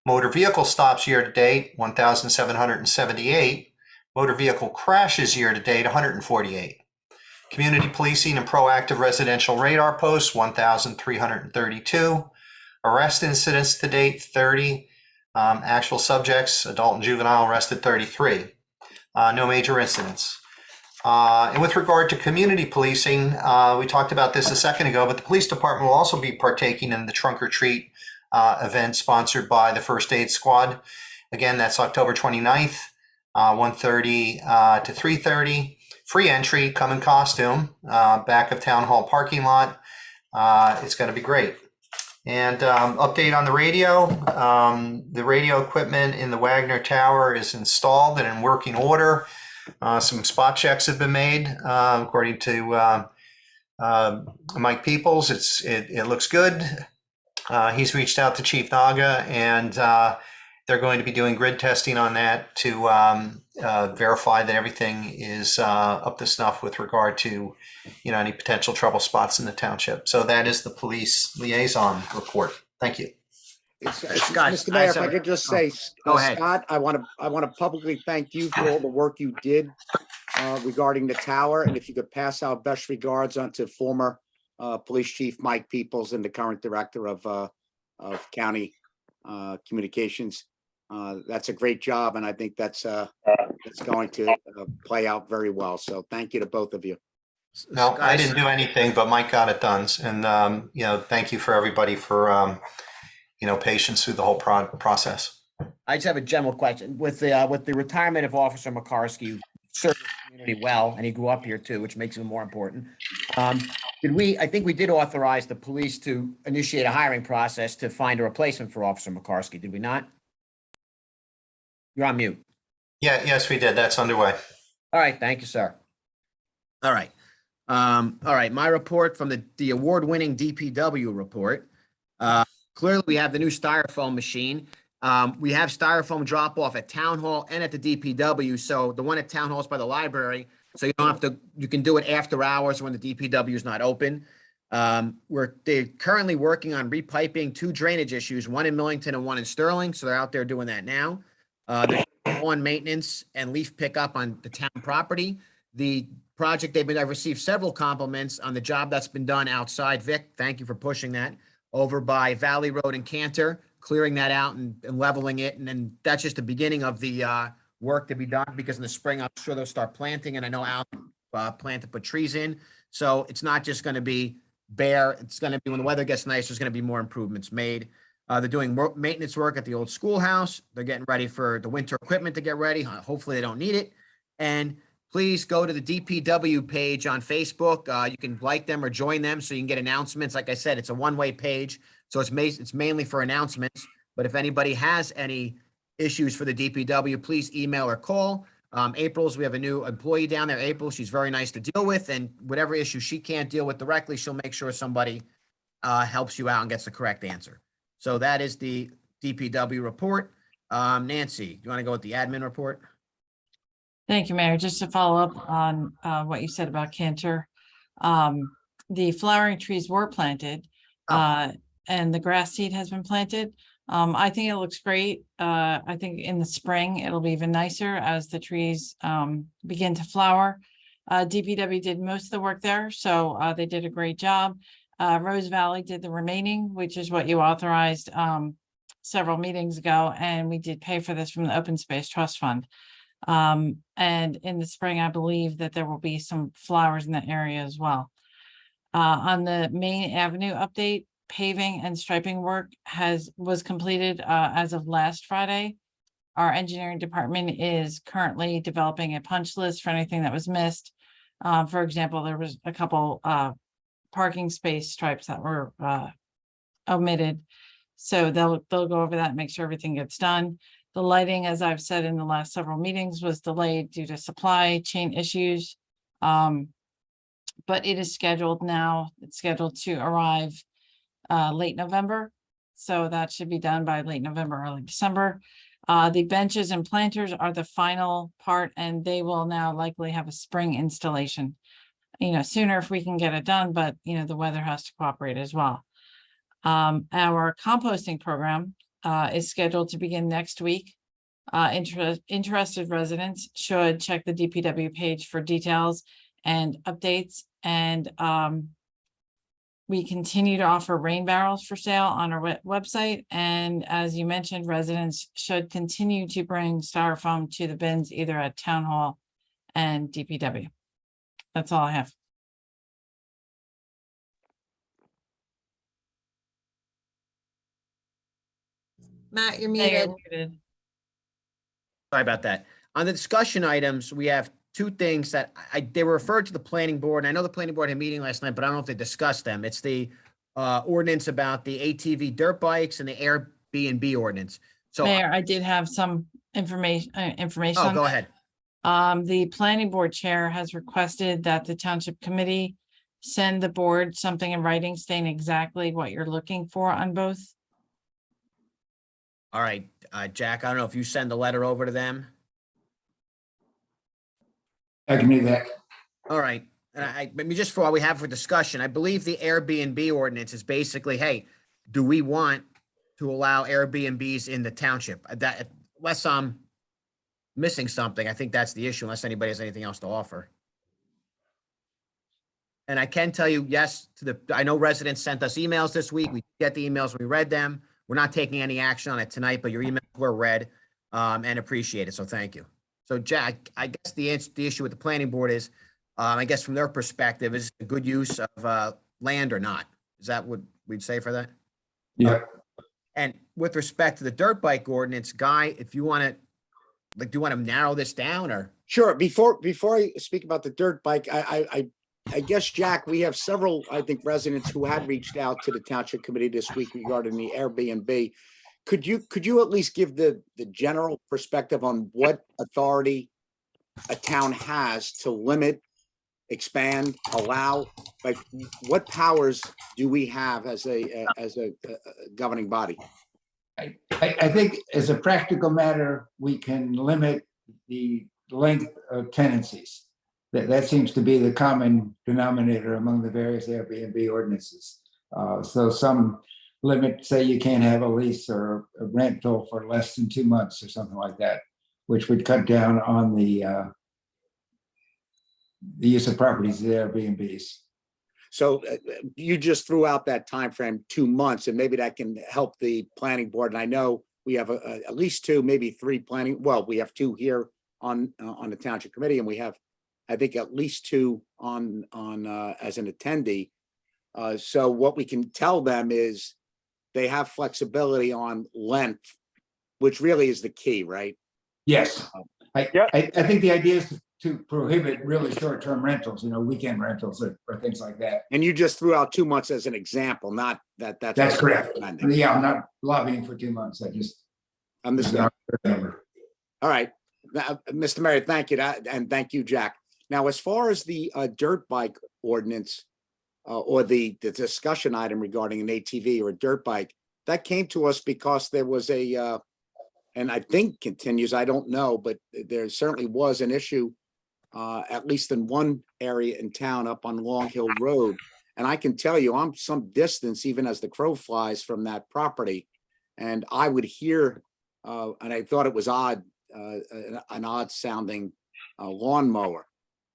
Motor vehicle stops year to date, 1,778. Motor vehicle crashes year to date, 148. Community policing and proactive residential radar posts, 1,332. Arrest incidents to date, 30. Actual subjects, adult and juvenile, arrested 33. No major incidents. And with regard to community policing, we talked about this a second ago, but the police department will also be partaking in the trunk or treat event sponsored by the First Aid Squad. Again, that's October 29th, 1:30 to 3:30. Free entry, come in costume, back of Town Hall parking lot. It's going to be great. And update on the radio. The radio equipment in the Wagner Tower is installed and in working order. Some spot checks have been made, according to Mike Peoples. It looks good. He's reached out to Chief Naga, and they're going to be doing grid testing on that to verify that everything is up to snuff with regard to, any potential trouble spots in the township. So that is the police liaison report. Thank you. Scott, Mr. Mayor, if I could just say, Go ahead. Scott, I want to publicly thank you for all the work you did regarding the tower, and if you could pass out best regards onto former Police Chief Mike Peoples and the current Director of County Communications. That's a great job, and I think that's going to play out very well. So thank you to both of you. No, I didn't do anything, but Mike got it done. And, thank you for everybody for, patience through the whole process. I just have a general question. With the retirement of Officer McCarskey, who served the community well, and he grew up here too, which makes him more important. I think we did authorize the police to initiate a hiring process to find a replacement for Officer McCarskey, did we not? You're on mute. Yeah, yes, we did. That's underway. All right, thank you, sir. All right. My report from the award-winning DPW report. Clearly, we have the new styrofoam machine. We have styrofoam drop-off at Town Hall and at the DPW. So the one at Town Hall is by the library. So you can do it after hours when the DPW is not open. They're currently working on repiping 2 drainage issues, one in Millington and one in Sterling. So they're out there doing that now. They're on maintenance and leaf pickup on the town property. The project, I've received several compliments on the job that's been done outside. Vic, thank you for pushing that over by Valley Road and Cantor, clearing that out and leveling it. And then that's just the beginning of the work to be done, because in the spring, I'm sure they'll start planting. And I know Al planned to put trees in. So it's not just going to be bare. It's going to be, when the weather gets nice, there's going to be more improvements made. They're doing maintenance work at the old schoolhouse. They're getting ready for the winter equipment to get ready. Hopefully they don't need it. And please go to the DPW page on Facebook. You can like them or join them so you can get announcements. Like I said, it's a one-way page, so it's mainly for announcements. But if anybody has any issues for the DPW, please email or call. We have a new employee down there, April. She's very nice to deal with, and whatever issue she can't deal with directly, she'll make sure somebody helps you out and gets the correct answer. So that is the DPW report. Nancy, do you want to go with the admin report? Thank you, Mayor. Just to follow up on what you said about Cantor. The flowering trees were planted and the grass seed has been planted. I think it looks great. I think in the spring, it'll be even nicer as the trees begin to flower. DPW did most of the work there, so they did a great job. Rose Valley did the remaining, which is what you authorized several meetings ago, and we did pay for this from the Open Space Trust Fund. And in the spring, I believe that there will be some flowers in the area as well. On the Main Avenue update, paving and striping work was completed as of last Friday. Our engineering department is currently developing a punch list for anything that was missed. For example, there was a couple parking space stripes that were omitted. So they'll go over that and make sure everything gets done. The lighting, as I've said in the last several meetings, was delayed due to supply chain issues. But it is scheduled now. It's scheduled to arrive late November. So that should be done by late November, early December. The benches and planters are the final part, and they will now likely have a spring installation. Sooner if we can get it done, but the weather has to cooperate as well. Our composting program is scheduled to begin next week. Interested residents should check the DPW page for details and updates. And we continue to offer rain barrels for sale on our website. And as you mentioned, residents should continue to bring styrofoam to the bins, either at Town Hall and DPW. That's all I have. Matt, you're Hey, you're muted. muted. Sorry about that. On the discussion items, we have two things that they were referred to the planning board. And I know the planning board had a meeting last night, but I don't know if they discussed them. It's the ordinance about the ATV dirt bikes and the Airbnb ordinance. So, Mayor, I did have some information oh, on go that. ahead. The planning board chair has requested that the township committee send the board something in writing stating exactly what you're looking for on both. All right, Jack, I don't know if you send the letter over to them. I can do that. All right. And I mean, just for what we have for discussion, I believe the Airbnb ordinance is basically, hey, do we want to allow Airbnbs in the township? That, unless I'm missing something, I think that's the issue, unless anybody has anything else to offer. And I can tell you, yes, I know residents sent us emails this week. We get the emails, we read them. We're not taking any action on it tonight, but your emails were read and appreciated. So thank you. So Jack, I guess the issue with the planning board is, I guess from their perspective, is it a good use of land or not? Is that what we'd say for that? Yeah. And with respect to the dirt bike ordinance, Guy, if you want to, like, do you want to narrow this down or? Sure. Before I speak about the dirt bike, I guess, Jack, we have several, I think, residents who had reached out to the township committee this week regarding the Airbnb. Could you at least give the general perspective on what authority a town has to limit, expand, allow, like, what powers do we have as a governing body? I think as a practical matter, we can limit the length of tenancies. That seems to be the common denominator among the various Airbnb ordinances. So some limit, say you can't have a lease or a rental for less than 2 months or something like that, which would cut down on the use of properties, the Airbnbs. So you just threw out that time frame, 2 months, and maybe that can help the planning board. And I know we have at least 2, maybe 3 planning. Well, we have 2 here on the township committee, and we have, I think, at least 2 on as an attendee. So what we can tell them is they have flexibility on length, which really is the key, right? Yes. Yep. I think the idea is to prohibit really short-term rentals, weekend rentals or things like that. And you just threw out 2 months as an example, not that. That's correct. recommending. Yeah, I'm not lobbying for 2 months. I just. Understood. Number. All right, now, Mr. Mayor, thank you, and thank you, Jack. Now, as far as the dirt bike ordinance or the discussion item regarding an ATV or a dirt bike, that came to us because there was and I think continues, I don't know, but there certainly was an issue, at least in one area in town up on Long Hill Road. And I can tell you, I'm some distance, even as the crow flies from that property. And I would hear, and I thought it was odd, an odd sounding lawnmower.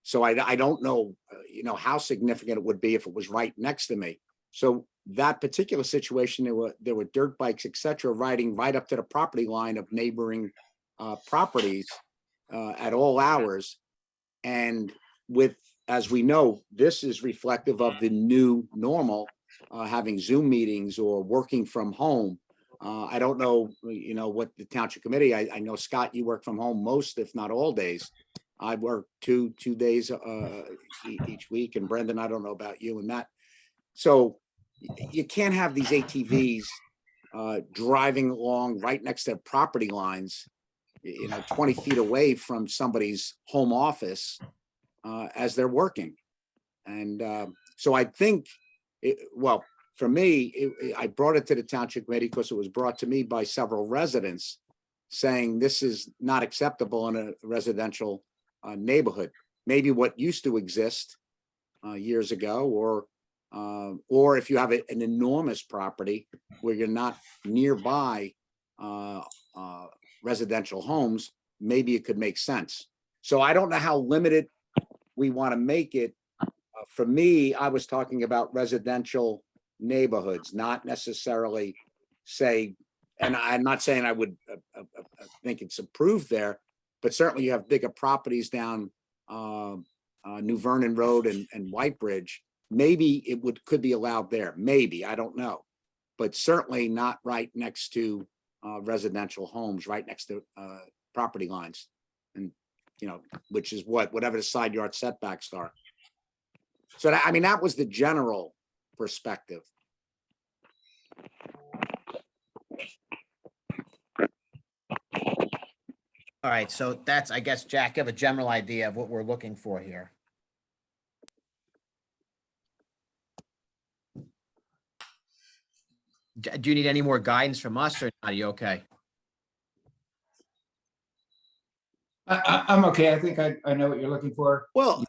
So I don't know, how significant it would be if it was right next to me. So that particular situation, there were dirt bikes, et cetera, riding right up to the property line of neighboring properties at all hours. And as we know, this is reflective of the new normal, having Zoom meetings or working from home. I don't know, what the township committee, I know, Scott, you work from home most, if not all days. I work two days each week, and Brendan, I don't know about you and Matt. So you can't have these ATVs driving along right next to property lines, 20 feet away from somebody's home office as they're working. And so I think, for me, I brought it to the township committee because it was brought to me by several residents saying this is not acceptable in a residential neighborhood. Maybe what used to exist years ago, or if you have an enormous property where you're not nearby residential homes, maybe it could make sense. So I don't know how limited we want to make it. For me, I was talking about residential neighborhoods, not necessarily say, and I'm not saying I would think it's approved there, but certainly you have bigger properties down New Vernon Road and White Bridge. Maybe it could be allowed there. Maybe, I don't know, but certainly not right next to residential homes right next to property lines. And, which is whatever the side yard setbacks are. So that, I mean, that was the general perspective. All right, so that's, I guess, Jack, you have a general idea of what we're looking for here. Do you need any more guidance from us, or are you okay? I'm okay. I think I know what you're looking for. Well,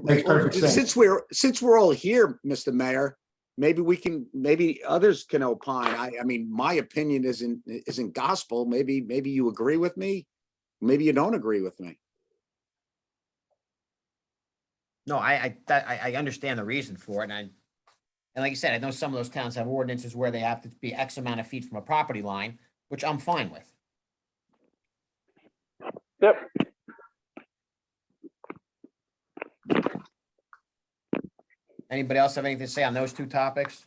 Makes perfect sense. since we're all here, Mr. Mayor, maybe others can opine. I mean, my opinion isn't gospel. Maybe you agree with me. Maybe you don't agree with me. No, I understand the reason for it, and like you said, I know some of those towns have ordinances where they have to be X amount of feet from a property line, which I'm fine with. Yep. Anybody else have anything to say on those two topics?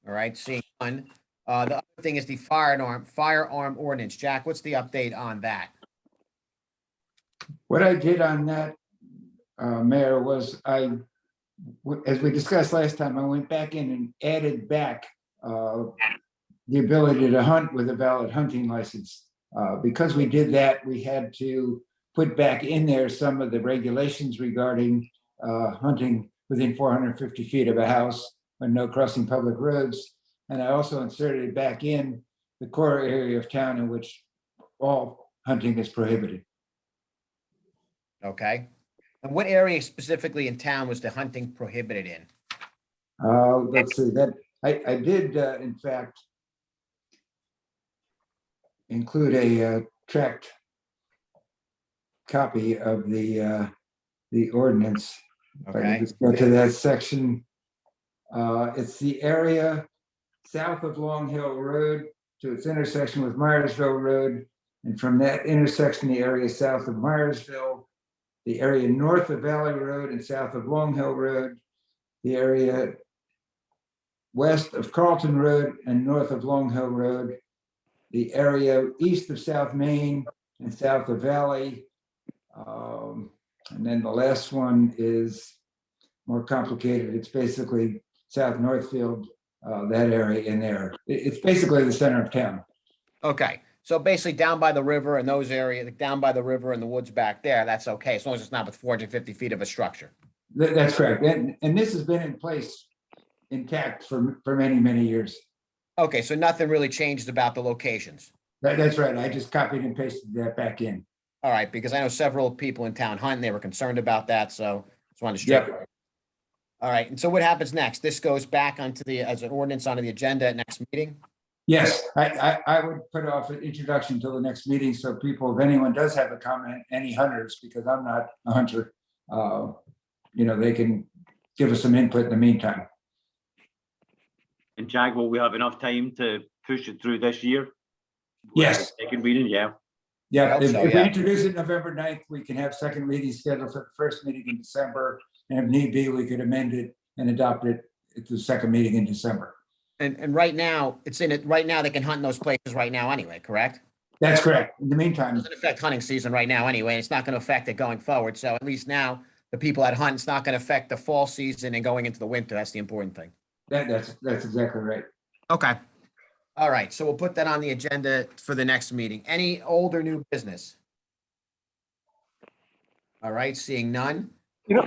All right, seeing none. The other thing is the firearm ordinance. Jack, what's the update on that? What I did on that, Mayor, was as we discussed last time, I went back in and added back the ability to hunt with a valid hunting license. Because we did that, we had to put back in there some of the regulations regarding hunting within 450 feet of a house and no crossing public roads. And I also inserted back in the core area of town in which all hunting is prohibited. Okay. And what area specifically in town was the hunting prohibited in? Let's see, that I did, in fact, include a tracked copy of the ordinance. If I Okay. can just go to that section. It's the area south of Long Hill Road to its intersection with Myersville Road. And from that intersection, the area south of Myersville, the area north of Valley Road and south of Long Hill Road, the area west of Carlton Road and north of Long Hill Road, the area east of South Main and south of Valley. And then the last one is more complicated. It's basically South Northfield, that area in there. It's basically the center of town. Okay. So basically down by the river and those areas, down by the river and the woods back there, that's okay, as long as it's not with 450 feet of a structure. That's correct. And this has been in place intact for many, many years. Okay, so nothing really changed about the locations. That's right. I just copied and pasted that back in. All right, because I know several people in town hunt, and they were concerned about that, so just wanted to Yep. straighten. All right, and so what happens next? This goes back onto as an ordinance onto the agenda at next meeting? Yes, I would put off an introduction till the next meeting, so people, if anyone does have a comment, any hunters, because I'm not a hunter, they can give us some input in the meantime. And Jack, will we have enough time to push it through this year? Yes. Second reading, yeah. Yeah, hope if so, we yeah. introduce it November 9th, we can have second reading scheduled for the first meeting in December. And if need be, we could amend it and adopt it at the second meeting in December. And right now, right now, they can hunt in those places right now anyway, correct? That's correct. In the meantime, Doesn't affect hunting season right now anyway, and it's not gonna affect it going forward, so at least now, the people that hunt, it's not gonna affect the fall season and going into the winter, that's the important thing. that's exactly right. Okay. All right, so we'll put that on the agenda for the next meeting. Any old or new business? All right, seeing none. You know-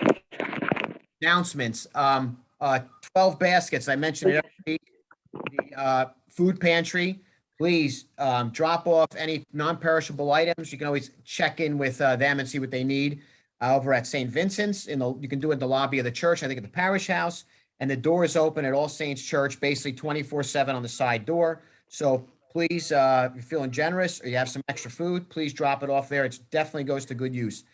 Announcements, 12 baskets, I mentioned it every week. The food pantry, please drop off any non-perishable items. You can always check in with them and see what they need over at St. Vincent's. You can do it in the lobby of the church, I think at the parish house. And the door is open at All Saints Church, basically 24/7 on the side door. So please, if you're feeling generous or you have some extra food, please drop it off there. It definitely goes to good use.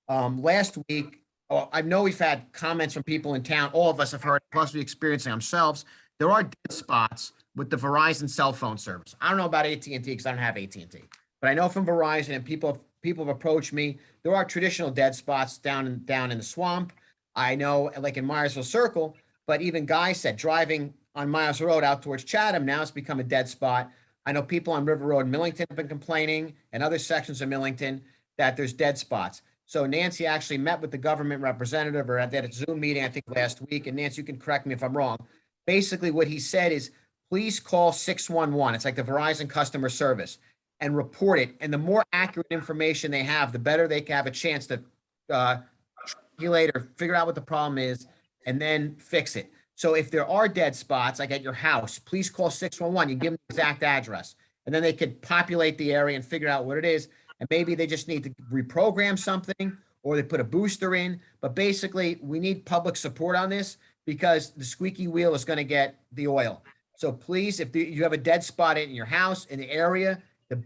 Last week, I know we've had comments from people in town. All of us have heard, plus we experiencing ourselves. There are dead spots with the Verizon cell phone service. I don't know about AT&T because I don't have AT&T, but I know from Verizon, and people have approached me. There are traditional dead spots down in the swamp. I know, like in Myersville Circle. But even guys said driving on Miles Road out towards Chatham, now it's become a dead spot. I know people on River Road in Millington have been complaining, and other sections of Millington, that there's dead spots. So Nancy actually met with the government representative, or at that Zoom meeting, I think last week, and Nancy, you can correct me if I'm wrong. Basically, what he said is, please call 611. It's like the Verizon customer service, and report it. And the more accurate information they have, the better they can have a chance to triangulate or figure out what the problem is and then fix it. So if there are dead spots, like at your house, please call 611. You give them the exact address, and then they could populate the area and figure out what it is. And maybe they just need to reprogram something, or they put a booster in. But basically, we need public support on this, because the squeaky wheel is going to get the oil. So please, if you have a dead spot in your house, in the area, the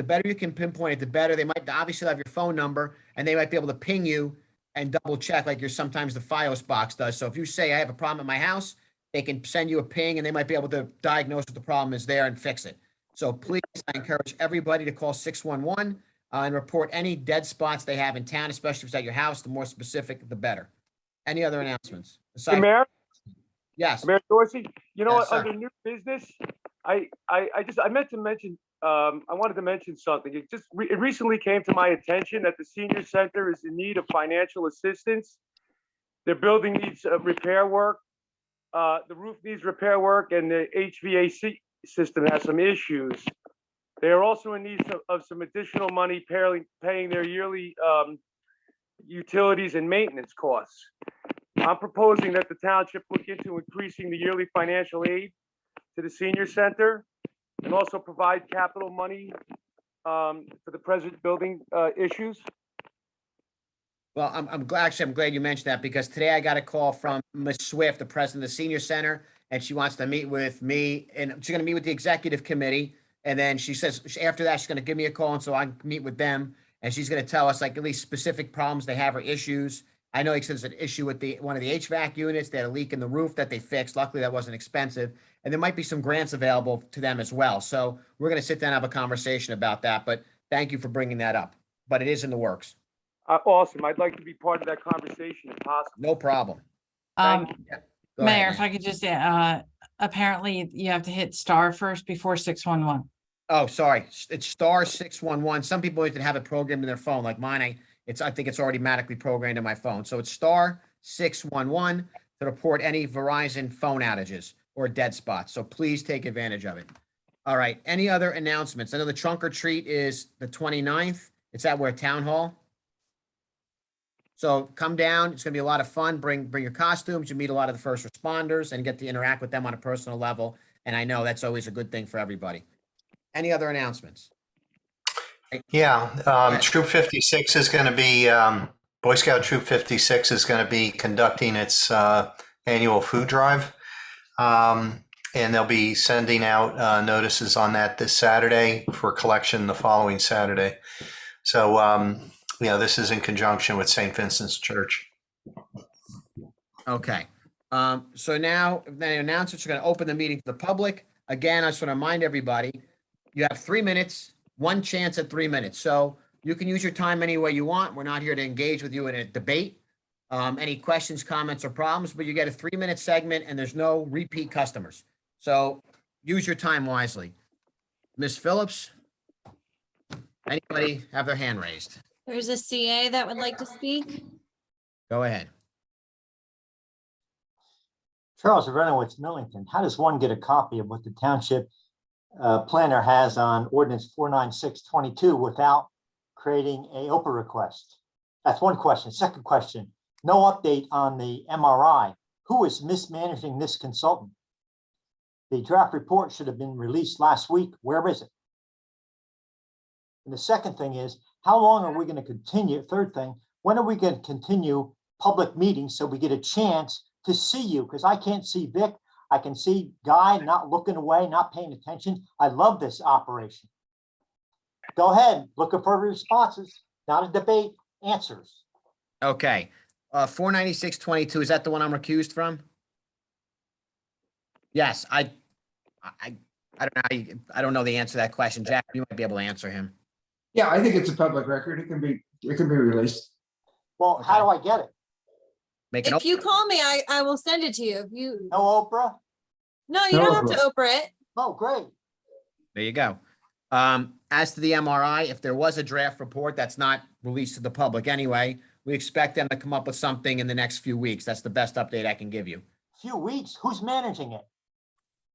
better you can pinpoint it, the better. They might obviously have your phone number, and they might be able to ping you and double check, like sometimes the FiOS box does. So if you say, I have a problem at my house, they can send you a ping, and they might be able to diagnose what the problem is there and fix it. So please, I encourage everybody to call 611 and report any dead spots they have in town, especially if it's at your house. The more specific, the better. Any other announcements? Hey, Mayor, Yes. Mayor Dorsey, you know Yes, what, sir. under new business, I meant to mention, I wanted to mention something. It recently came to my attention that the senior center is in need of financial assistance. Their building needs repair work. The roof needs repair work, and the HVAC system has some issues. They are also in need of some additional money paying their yearly utilities and maintenance costs. I'm proposing that the township look into increasing the yearly financial aid to the senior center, and also provide capital money for the present building issues. Well, I'm glad you mentioned that, because today I got a call from Ms. Swift, the president of the senior center, and she wants to meet with me, and she's going to meet with the executive committee. And then she says after that, she's going to give me a call, and so I can meet with them, and she's going to tell us, like, at least specific problems they have or issues. I know he says an issue with one of the HVAC units. They had a leak in the roof that they fixed. Luckily, that wasn't expensive. And there might be some grants available to them as well. So we're going to sit down and have a conversation about that. But thank you for bringing that up. But it is in the works. Awesome. I'd like to be part of that conversation if possible. No problem. Um, Go Mayor, ahead, if I could just, apparently you have to hit star first before 611. Oh, sorry. It's star 611. Some people even have it programmed in their phone, like mine. I think it's already automatically programmed in my phone. So it's star 611 to report any Verizon phone outages or dead spots. So please take advantage of it. All right. Any other announcements? I know the trunk or treat is the 29th. It's at where Town Hall. So come down. It's going to be a lot of fun. Bring your costumes. You meet a lot of the first responders and get to interact with them on a personal level. And I know that's always a good thing for everybody. Any other announcements? Yeah, Troop 56 is going to be, Boy Scout Troop 56 is going to be conducting its annual food drive. And they'll be sending out notices on that this Saturday for collection the following Saturday. So, this is in conjunction with St. Vincent's Church. Okay. So now the announcements are going to open the meeting to the public. Again, I just want to remind everybody, you have 3 minutes, one chance at 3 minutes. So you can use your time any way you want. We're not here to engage with you in a debate. Any questions, comments, or problems, but you get a 3-minute segment and there's no repeat customers. So use your time wisely. Ms. Phillips, anybody have their hand raised? There's a CA that would like to speak. Go ahead. Charles Renowitz, Millington. How does one get a copy of what the township planner has on ordinance 49622 without creating a OPA request? That's one question. Second question, no update on the MRI. Who is mismanaging this consultant? The draft report should have been released last week. Where is it? And the second thing is, how long are we going to continue? Third thing, when are we going to continue public meetings so we get a chance to see you? Because I can't see Vic. I can see Guy not looking away, not paying attention. I love this operation. Go ahead, looking for responses, not a debate, answers. Okay. 49622, is that the one I'm recused from? Yes, I don't know. I don't know the answer to that question. Jack, you might be able to answer him. Yeah, I think it's a public record. It can be released. Well, how do I get it? Make an If you call me, I will send it to you. If you, No Oprah? No, you don't have to Oprah it. Oh, great. There you go. As to the MRI, if there was a draft report that's not released to the public anyway, we expect them to come up with something in the next few weeks. That's the best update I can give you. Few weeks. Who's managing it?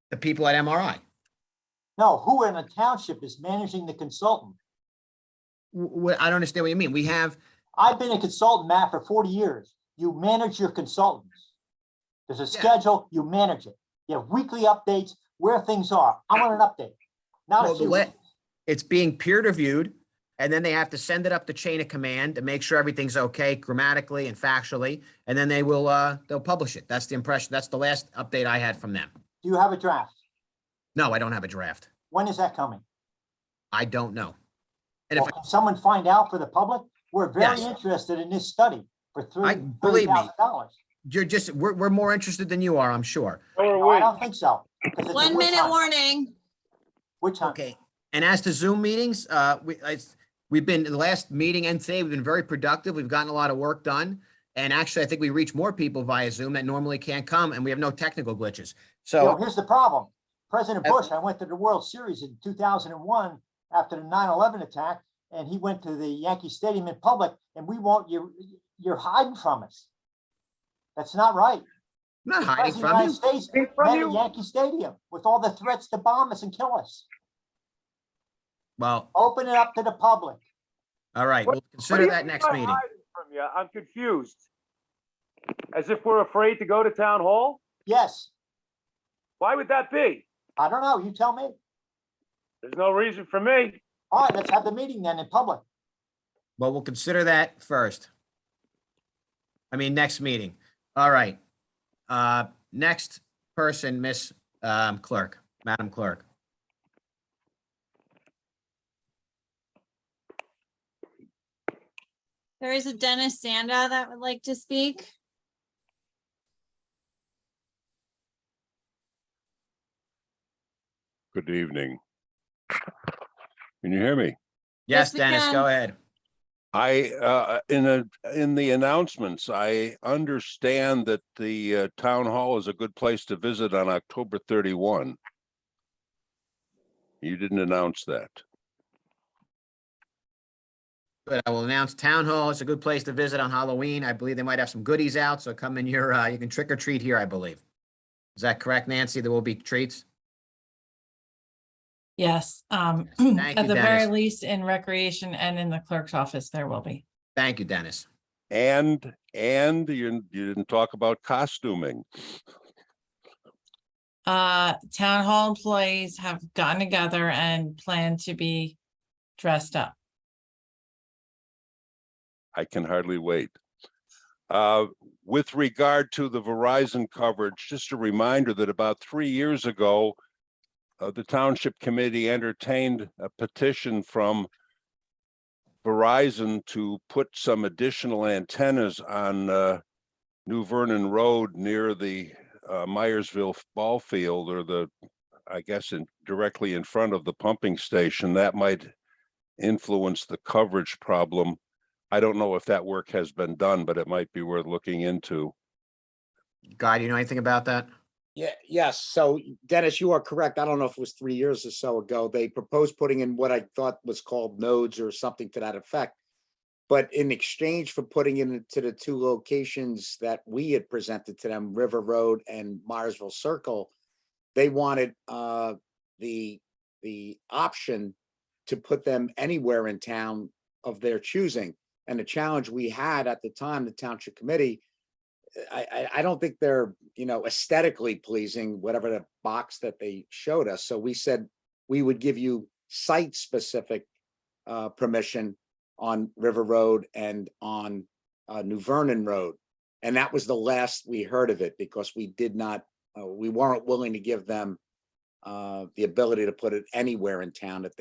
The people at MRI. No, who in the township is managing the consultant? I don't understand what you mean. We have, I've been a consultant, Matt, for 40 years. You manage your consultants. There's a Yeah. schedule, you manage it. You have weekly updates where things are. I want an update. Not Well, a the few way- weeks. it's being peer reviewed, and then they have to send it up the chain of command to make sure everything's okay grammatically and factually, and then they'll publish it. That's the impression. That's the last update I had from them. Do you have a draft? No, I don't have a draft. When is that coming? I don't know. And Well, if, can someone find out for the public? We're very Yes. interested in this study for believe me. $30,000. we're more interested than you are, I'm sure. So are No, I we. don't think so. 'Cause it's a 1 witch minute hunt. warning. Witch hunt. Okay. And as to Zoom meetings, we've been, the last meeting and today, we've been very productive. We've gotten a lot of work done. And actually, I think we reach more people via Zoom that normally can't come, and we have no technical glitches. You know, So, here's the problem. President Bush, I went to the World Series in 2001 after the 9/11 attack, and he went to the Yankee Stadium in public, and you're hiding from us. That's not right. I'm not hiding President of the from you. United States Hiding from met you? at Yankee Stadium with all the threats to bomb us and kill us. Well, Open it up to the public. all right, What- we'll What consider do you that mean next by meeting. hiding from you? I'm confused. As if we're afraid to go to town hall? Yes, Why would that be? I don't know. You tell me. There's no reason for me. All right, let's have the meeting then in public. Well, we'll consider that first. I mean, next meeting. All right. Next person, Miss Clerk, Madam Clerk. There is a Dennis Sanda that would like to speak. Good evening. Can you hear me? Yes, Yes, we Dennis, can. go ahead. In the announcements, I understand that the town hall is a good place to visit on October 31. You didn't announce that. Good. I will announce Town Hall. It's a good place to visit on Halloween. I believe they might have some goodies out, so come in here. You can trick or treat here, I believe. Is that correct, Nancy? There will be treats? Yes, Thank at you, the very Dennis. least in recreation and in the clerk's office, there will be. Thank you, Dennis. And you didn't talk about costuming. Town hall employees have gotten together and plan to be dressed up. I can hardly wait. With regard to the Verizon coverage, just a reminder that about 3 years ago, the Township Committee entertained a petition from Verizon to put some additional antennas on New Vernon Road near the Myersville ball field, or I guess directly in front of the pumping station. That might influence the coverage problem. I don't know if that work has been done, but it might be worth looking into. Guy, do you know anything about that? Yeah, yes. So Dennis, you are correct. I don't know if it was 3 years or so ago. They proposed putting in what I thought was called nodes or something to that effect. But in exchange for putting it into the two locations that we had presented to them, River Road and Myersville Circle, they wanted the option to put them anywhere in town of their choosing. And the challenge we had at the time, the Township Committee, I don't think they're, aesthetically pleasing, whatever the box that they showed us. So we said we would give you site-specific permission on River Road and on New Vernon Road. And that was the last we heard of it, because we weren't willing to give them the ability to put it anywhere in town that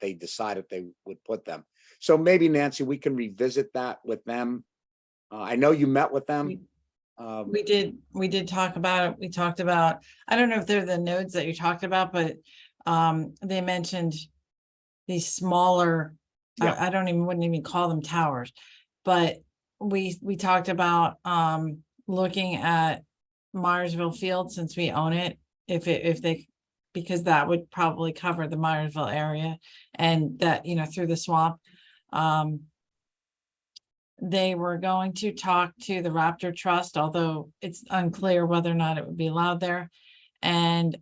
they decided they would put them. So maybe, Nancy, we can revisit that with them. I know you met with them. We did talk about it. We talked about, I don't know if they're the nodes that you talked about, but they mentioned these smaller, Yeah. I wouldn't even call them towers, but we talked about looking at Myersville Field since we own it, if they, because that would probably cover the Myersville area and that, through the swamp. They were going to talk to the Raptor Trust, although it's unclear whether or not it would be allowed there. And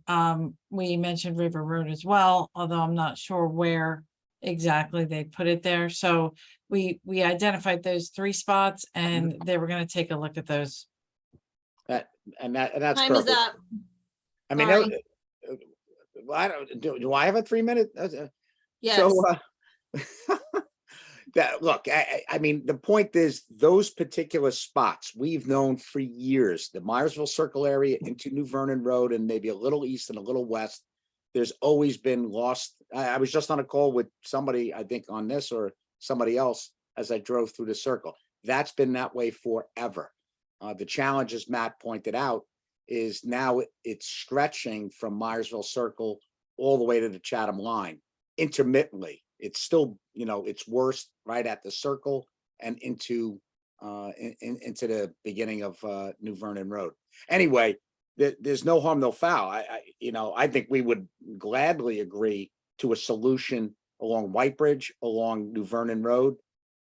we mentioned River Road as well, although I'm not sure where exactly they put it there. So we identified those 3 spots and they were going to take a look at those. And that's Time is perfect. up. I mean, Sorry. I don't, do I have a 3-minute? Yes. So, look, I mean, the point is those particular spots we've known for years, the Myersville Circle area into New Vernon Road and maybe a little east and a little west. There's always been lost. I was just on a call with somebody, I think on this or somebody else as I drove through the circle. That's been that way forever. The challenge, as Matt pointed out, is now it's stretching from Myersville Circle all the way to the Chatham line intermittently. It's still, it's worse right at the circle and into the beginning of New Vernon Road. Anyway, there's no harm, no foul. I think we would gladly agree to a solution along White Bridge, along New Vernon Road,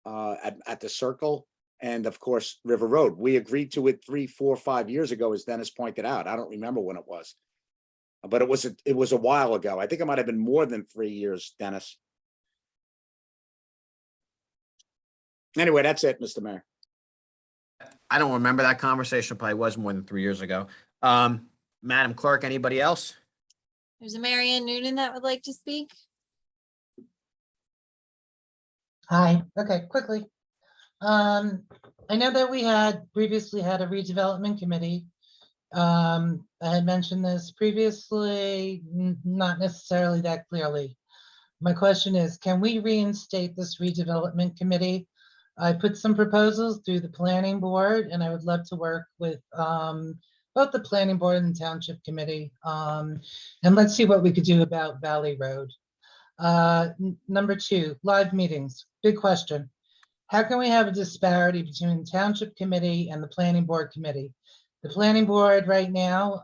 at the circle, and of course River Road. We agreed to it 3, 4, 5 years ago, as Dennis pointed out. I don't remember when it was, but it was a while ago. I think it might have been more than 3 years, Dennis. Anyway, that's it, Mr. Mayor. I don't remember that conversation. Probably was more than 3 years ago. Madam Clerk, anybody else? There's a Marianne Noonan that would like to speak. Hi, okay, quickly. I know that we had previously had a redevelopment committee. I had mentioned this previously, not necessarily that clearly. My question is, can we reinstate this redevelopment committee? I put some proposals through the planning board and I would love to work with both the planning board and the township committee. And let's see what we could do about Valley Road. Number 2, live meetings, big question. How can we have a disparity between the township committee and the planning board committee? The planning board right now,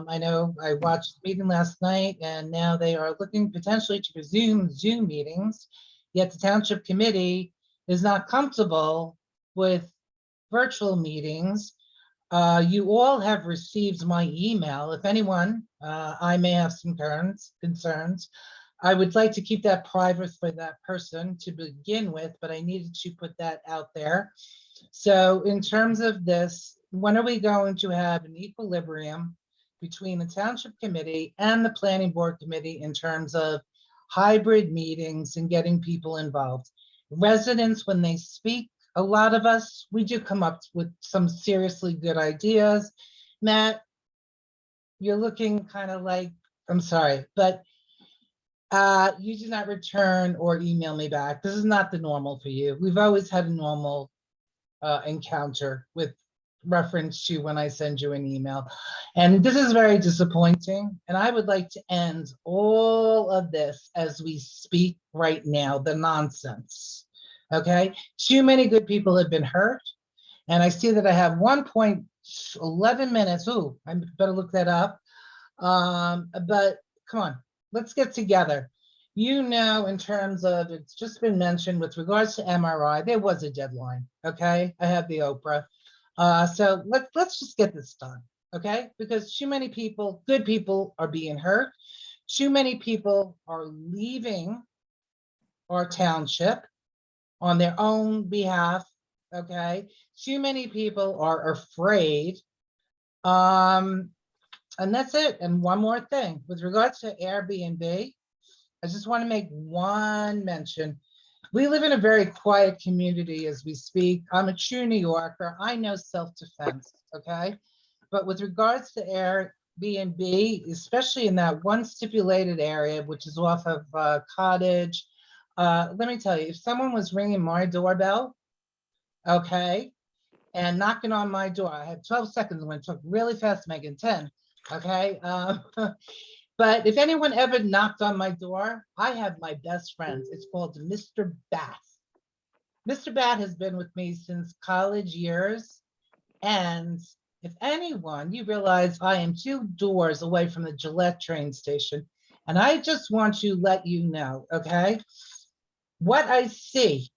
I know I watched the meeting last night and now they are looking potentially to resume Zoom meetings, yet the township committee is not comfortable with virtual meetings. You all have received my email. If anyone, I may have some concerns. I would like to keep that private for that person to begin with, but I needed to put that out there. So in terms of this, when are we going to have an equilibrium between the township committee and the planning board committee in terms of hybrid meetings and getting people involved? Residents, when they speak, a lot of us, we do come up with some seriously good ideas. Matt, you're looking kind of like, I'm sorry, but you do not return or email me back. This is not the normal for you. We've always had a normal encounter with reference to when I send you an email. And this is very disappointing. And I would like to end all of this as we speak right now, the nonsense. Okay, too many good people have been hurt. And I see that I have 1.11 minutes. Ooh, I better look that up. But come on, let's get together. In terms of, it's just been mentioned with regards to MRI, there was a deadline, okay? I have the Oprah. So let's just get this done, okay? Because too many people, good people, are being hurt. Too many people are leaving our township on their own behalf, okay? Too many people are afraid. And that's it. And one more thing, with regards to Airbnb, I just want to make one mention. We live in a very quiet community as we speak. I'm a true New Yorker. I know self-defense, okay? But with regards to Airbnb, especially in that one stipulated area, which is off of Cottage, let me tell you, if someone was ringing my doorbell, okay, and knocking on my door, I had 12 seconds. I'm going to talk really fast, Megan, 10, okay? But if anyone ever knocked on my door, I have my best friends. It's called Mr. Bat. Mr. Bat has been with me since college years. And if anyone, you realize I am 2 doors away from the Gillette train station. And I just want to let you know, okay? What I see,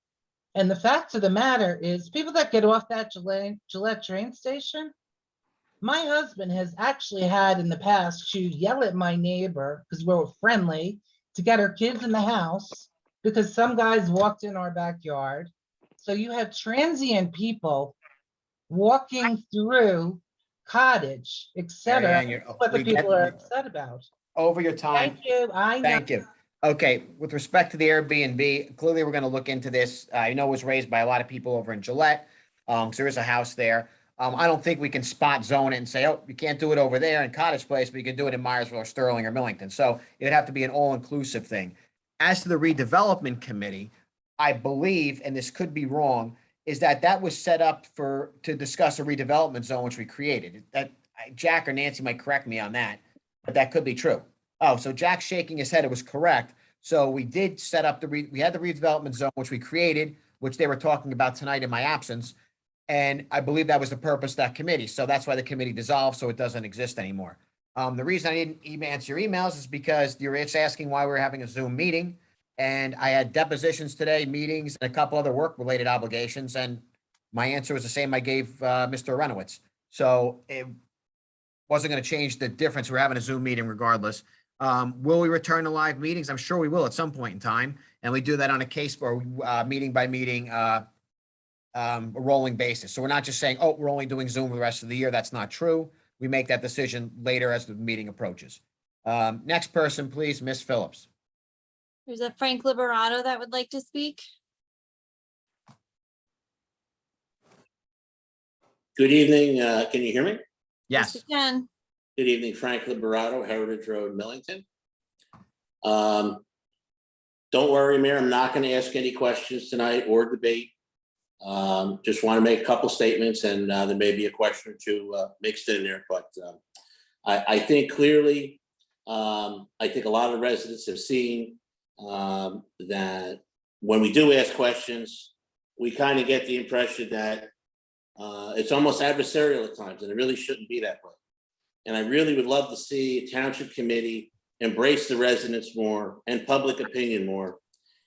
and the fact of the matter is, people that get off that Gillette train station, my husband has actually had in the past to yell at my neighbor, because we're friendly, to get her kids in the house, because some guys walked in our backyard. So you have transient people walking through Cottage, etc. Marianne, you're, What the we get- people are upset about. over your time. Thank you, I know. Thank you. Okay, with respect to the Airbnb, clearly we're gonna look into this. I know it was raised by a lot of people over in Gillette. So there is a house there. I don't think we can spot zone it and say, oh, you can't do it over there in Cottage Place, but you can do it in Myersville or Sterling or Millington. So it'd have to be an all-inclusive thing. As to the redevelopment committee, I believe, and this could be wrong, is that was set up to discuss a redevelopment zone, which we created. Jack or Nancy might correct me on that, but that could be true. Oh, so Jack's shaking his head. It was correct. So we did set up we had the redevelopment zone, which we created, which they were talking about tonight in my absence. And I believe that was the purpose of that committee. So that's why the committee dissolved, so it doesn't exist anymore. The reason I didn't answer your emails is because you're asking why we're having a Zoom meeting. And I had depositions today, meetings, and a couple other work-related obligations. And my answer was the same I gave Mr. Aronowitz. So it wasn't going to change the difference. We're having a Zoom meeting regardless. Will we return to live meetings? I'm sure we will at some point in time. And we do that on a case or meeting by meeting, a rolling basis. So we're not just saying, oh, we're only doing Zoom for the rest of the year. That's not true. We make that decision later as the meeting approaches. Next person, please, Miss Phillips. There's a Frank Liberato that would like to speak. Good evening. Can you hear me? Yes. We can. Good evening, Frank Liberato, Heritage Road, Millington. Don't worry, Mayor, I'm not going to ask any questions tonight or debate. Just want to make a couple statements, and there may be a question or two mixed in there, but I think clearly, I think a lot of residents have seen that when we do ask questions, we kind of get the impression that it's almost adversarial at times, and it really shouldn't be that way. And I really would love to see a township committee embrace the residents more and public opinion more,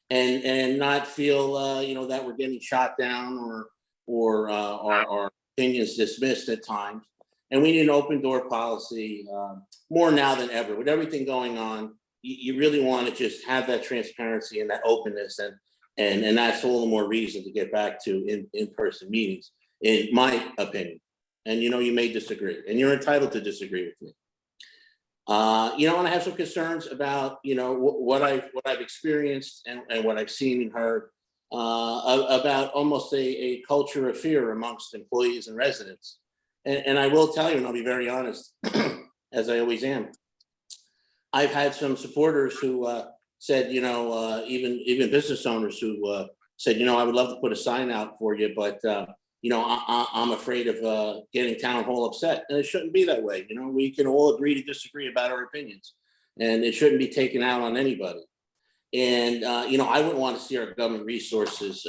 and not feel that we're getting shot down or our opinions dismissed at times. And we need an open door policy more now than ever. With everything going on, you really want to just have that transparency and that openness, and that's all the more reason to get back to in-person meetings, in my opinion. And you may disagree, and you're entitled to disagree with me. And I have some concerns about what I've experienced and what I've seen and heard about almost a culture of fear amongst employees and residents. And I will tell you, and I'll be very honest, as I always am, I've had some supporters who said, even business owners who said, I would love to put a sign out for you, but I'm afraid of getting town hall upset. And it shouldn't be that way. We can all agree to disagree about our opinions, and it shouldn't be taken out on anybody. And, I wouldn't want to see our government resources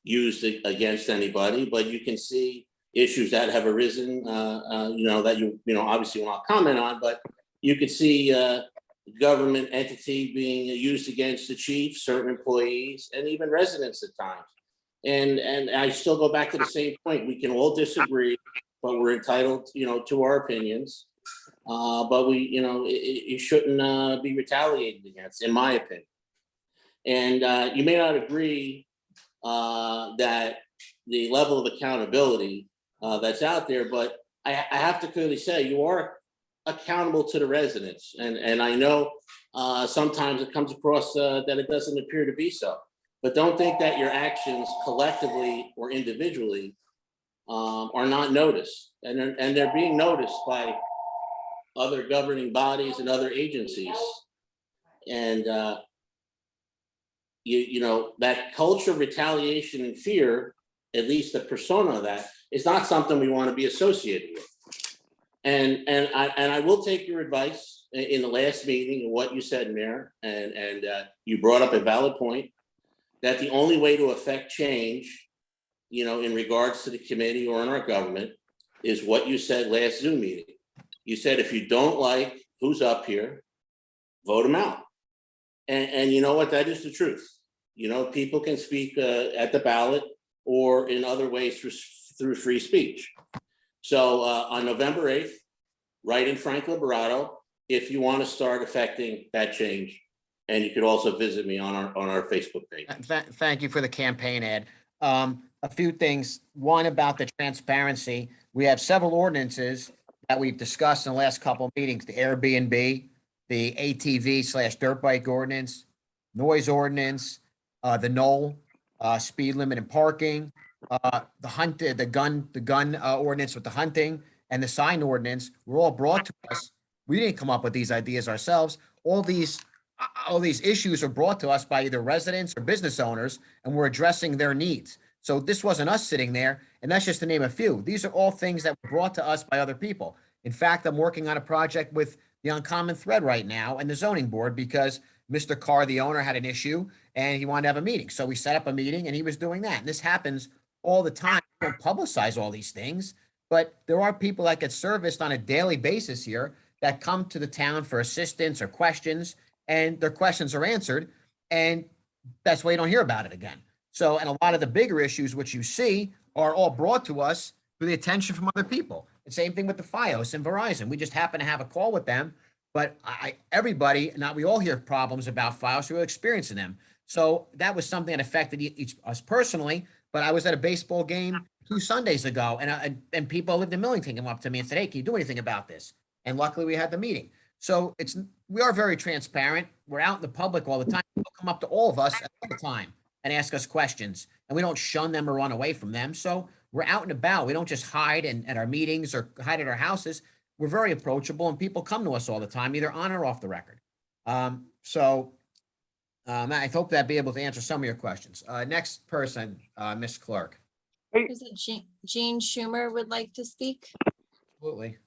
used against anybody, but you can see issues that have arisen, that you obviously will not comment on, but you could see government entity being used against the chief, certain employees, and even residents at times. And I still go back to the same point. We can all disagree, but we're entitled, to our opinions. But it shouldn't be retaliated against, in my opinion. And you may not agree that the level of accountability that's out there, but I have to clearly say you are accountable to the residents. And I know sometimes it comes across that it doesn't appear to be so. But don't think that your actions collectively or individually are not noticed. And they're being noticed by other governing bodies and other agencies. And, that culture of retaliation and fear, at least the persona of that, is not something we want to be associated with. And I will take your advice in the last meeting and what you said, Mayor, and you brought up a valid point, that the only way to affect change, in regards to the committee or in our government, is what you said last Zoom meeting. You said, if you don't like who's up here, vote them out. And you know what? That is the truth. You know, people can speak at the ballot or in other ways through free speech. So on November 8th, write in Frank Liberato if you want to start affecting that change. And you could also visit me on our Facebook page. Thank you for the campaign ad. A few things. One, about the transparency. We have several ordinances that we've discussed in the last couple of meetings, the Airbnb, the ATV/dirt bike ordinance, noise ordinance, the Knoll, speed limit and parking, the gun ordinance with the hunting, and the sign ordinance were all brought to us. We didn't come up with these ideas ourselves. All these issues are brought to us by either residents or business owners, and we're addressing their needs. So this wasn't us sitting there, and that's just to name a few. These are all things that were brought to us by other people. In fact, I'm working on a project with the Uncommon Thread right now and the zoning board because Mr. Carr, the owner, had an issue and he wanted to have a meeting. So we set up a meeting and he was doing that. And this happens all the time. We don't publicize all these things, but there are people that get serviced on a daily basis here that come to the town for assistance or questions, and their questions are answered. And that's why you don't hear about it again. So, and a lot of the bigger issues, which you see, are all brought to us through the attention from other people. The same thing with the FiOS and Verizon. We just happen to have a call with them, but everybody, not we all hear problems about FiOS, we're experiencing them. So that was something that affected us personally, but I was at a baseball game 2 Sundays ago, and people who lived in Millington came up to me and said, hey, can you do anything about this? And luckily we had the meeting. So we are very transparent. We're out in the public all the time. People come up to all of us all the time and ask us questions, and we don't shun them or run away from them. So we're out and about. We don't just hide at our meetings or hide at our houses. We're very approachable, and people come to us all the time, either on or off the record. I hope that I'll be able to answer some of your questions. Next person, Ms. Clerk. Is it Jean Schumer would like to speak? Absolutely.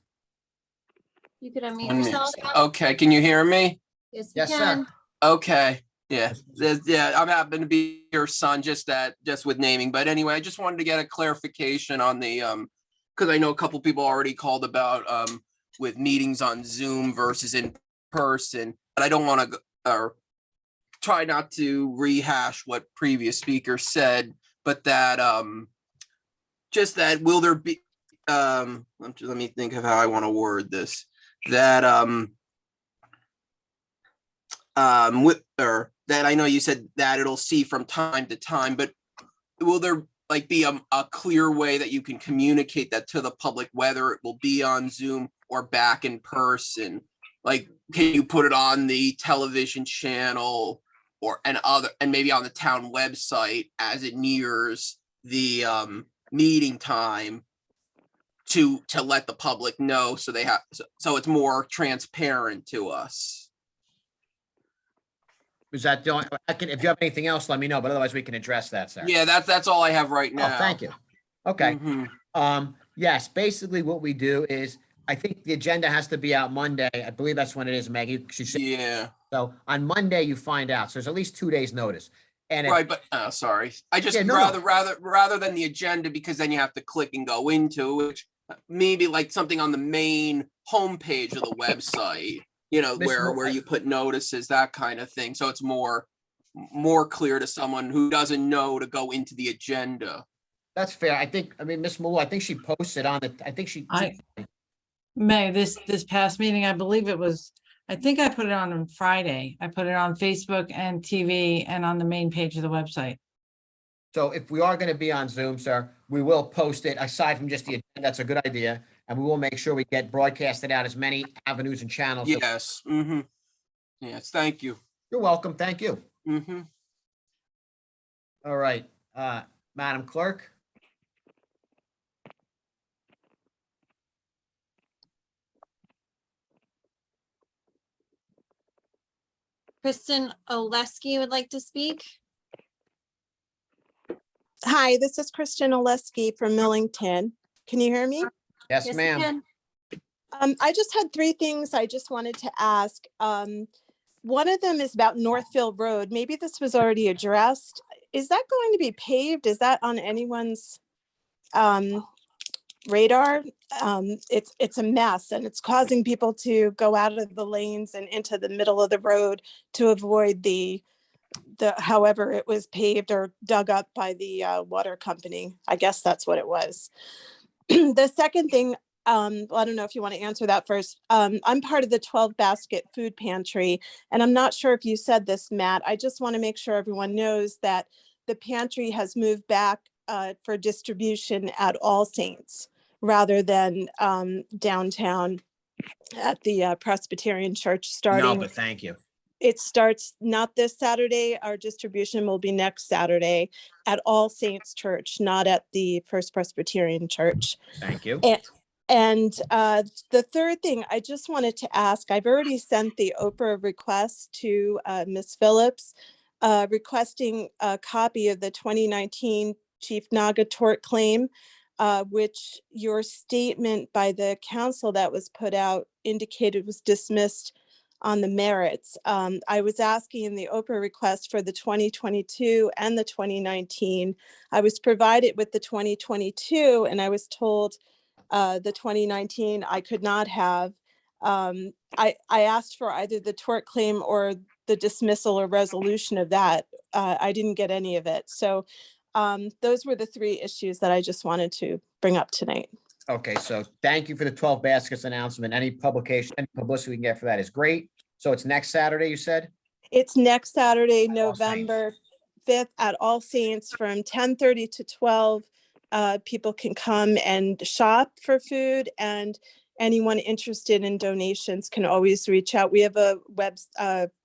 You could unmute 1 minute. yourself. Okay, can you hear me? Yes, we Yes, sir. can. Okay, yeah, I'm happen to be your son, just with naming, but anyway, I just wanted to get a clarification on the, because I know a couple people already called about, with meetings on Zoom versus in person, but I don't want to, try not to rehash what previous speakers said, but that, just that, will there be, let me think of how I want to word this, that, that I know you said that it'll see from time to time, but will there like be a clear way that you can communicate that to the public, whether it will be on Zoom or back in person? Like, can you put it on the television channel and maybe on the town website as it nears the meeting time to let the public know, so so it's more transparent to us? Is that the only, if you have anything else, let me know, but otherwise we can address that, sir. Yeah, that's all I have right now. Oh, thank you. Okay. Mhm. Yes, basically what we do is, I think the agenda has to be out Monday. I believe that's when it is, Maggie. She said, Yeah, so on Monday you find out. So there's at least 2 days notice. And right, but sorry, I just Yeah, no. rather than the agenda, because then you have to click and go into it, which maybe like something on the main homepage of the website, Miss where Mo- you put notices, that kind of thing, so it's more clear to someone who doesn't know to go into the agenda. That's fair. Miss Malou, I think she posted on it. I think she. May, this past meeting, I believe it was, I think I put it on Friday. I put it on Facebook and TV and on the main page of the website. So if we are going to be on Zoom, sir, we will post it aside from just the agenda. That's a good idea. And we will make sure we get broadcasted out as many avenues and channels. Yes. Yes, thank you. You're welcome. Thank you. Mm-hmm. All right, Madam Clerk. Kristen Oleski would like to speak. Hi, this is Kristen Oleski from Millington. Can you hear me? Yes, we ma'am. can. I just had 3 things I just wanted to ask. One of them is about Northville Road. Maybe this was already addressed. Is that going to be paved? Is that on anyone's radar. It's a mess, and it's causing people to go out of the lanes and into the middle of the road to avoid the however it was paved or dug up by the water company. I guess that's what it was. The second thing, well, I don't know if you want to answer that first. I'm part of the 12 Basket Food Pantry, and I'm not sure if you said this, Matt. I just want to make sure everyone knows that the pantry has moved back for distribution at All Saints rather than downtown at the Presbyterian Church No, starting. but thank you. It starts not this Saturday. Our distribution will be next Saturday at All Saints Church, not at the First Presbyterian Church. Thank you. And the third thing I just wanted to ask, I've already sent the Oprah request to Ms. Phillips, requesting a copy of the 2019 Chief Naga tort claim, which your statement by the council that was put out indicated was dismissed on the merits. I was asking in the Oprah request for the 2022 and the 2019. I was provided with the 2022, and I was told the 2019 I could not have. I asked for either the tort claim or the dismissal or resolution of that. I didn't get any of it. So those were the three issues that I just wanted to bring up tonight. Okay, so thank you for the 12 baskets announcement. Any publication, any publicity we can get for that is great. So it's next Saturday, you said? It's next Saturday, All Saints. November 5th at All Saints from 10:30 to 12. People can come and shop for food, and anyone interested in donations can always reach out. We have a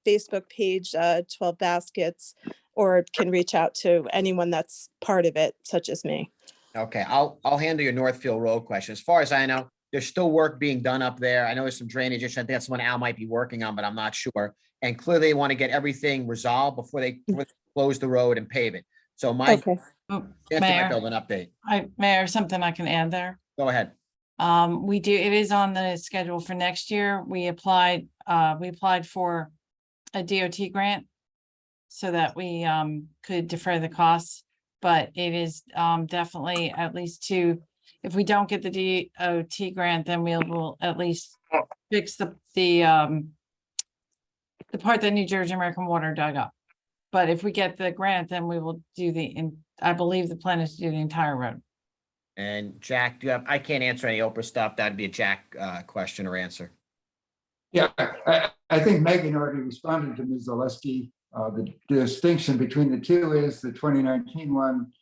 Facebook page, 12 Baskets, or can reach out to anyone that's part of it, such as me. Okay, I'll handle your Northfield Road question. As far as I know, there's still work being done up there. I know there's some drainage issue. I think that's what Al might be working on, but I'm not sure. And clearly they want to get everything resolved before they close the road and pave it. So my, Okay. might build an update. Mayor, something I can add there. Go ahead. It is on the schedule for next year. We applied for a DOT grant so that we could defer the costs, but it is definitely at least if we don't get the DOT grant, then we'll at least fix the part that New Jersey American Water dug up. But if we get the grant, then we will do I believe the plan is to do the entire road. And Jack, do you have, I can't answer any Oprah stuff. That'd be a Jack question or answer. Yeah, I think Megan already responded to Ms. Zaleski. The distinction between the two is the 2019 one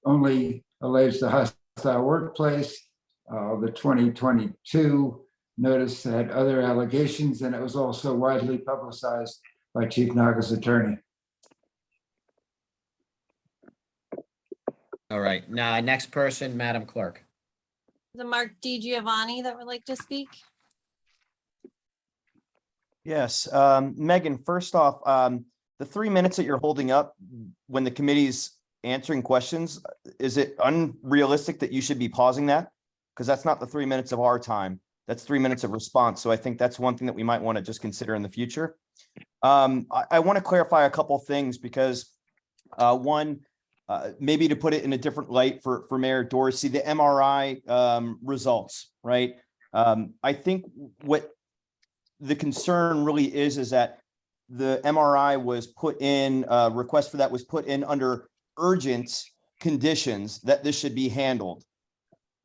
only alleged a hostile workplace. The 2022 notice had other allegations, and it was also widely publicized by Chief Naga's attorney. All right, now next person, Madam Clerk. The Mark D. Giovanni that would like to speak. Yes, Megan, first off, the 3 minutes that you're holding up when the committee's answering questions, is it unrealistic that you should be pausing that? Because that's not the 3 minutes of our time. That's 3 minutes of response. So I think that's one thing that we might want to just consider in the future. I want to clarify a couple things because one, maybe to put it in a different light for Mayor Dorsey, the MRI results, right? I think what the concern really is that the MRI was put in, request for that was put in under urgent conditions that this should be handled.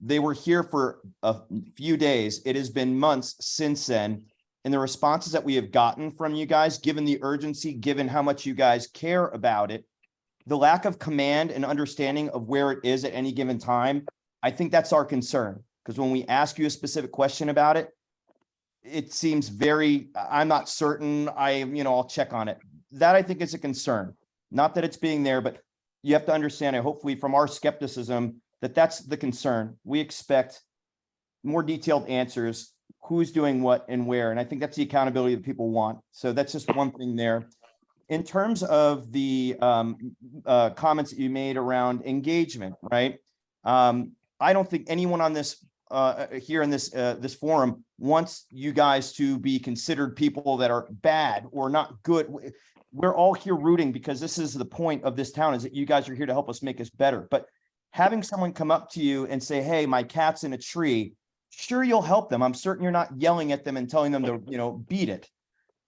They were here for a few days. It has been months since then. And the responses that we have gotten from you guys, given the urgency, given how much you guys care about it, the lack of command and understanding of where it is at any given time, I think that's our concern. Because when we ask you a specific question about it, it seems I'm not certain, I'll check on it. That I think is a concern. Not that it's being there, but you have to understand it, hopefully from our skepticism, that's the concern. We expect more detailed answers, who's doing what and where. And I think that's the accountability that people want. So that's just one thing there. In terms of the comments that you made around engagement, right? I don't think anyone on this here in this forum wants you guys to be considered people that are bad or not good. We're all here rooting because this is the point of this town, is that you guys are here to help us make us better. But having someone come up to you and say, hey, my cat's in a tree, sure, you'll help them. I'm certain you're not yelling at them and telling them to, beat it.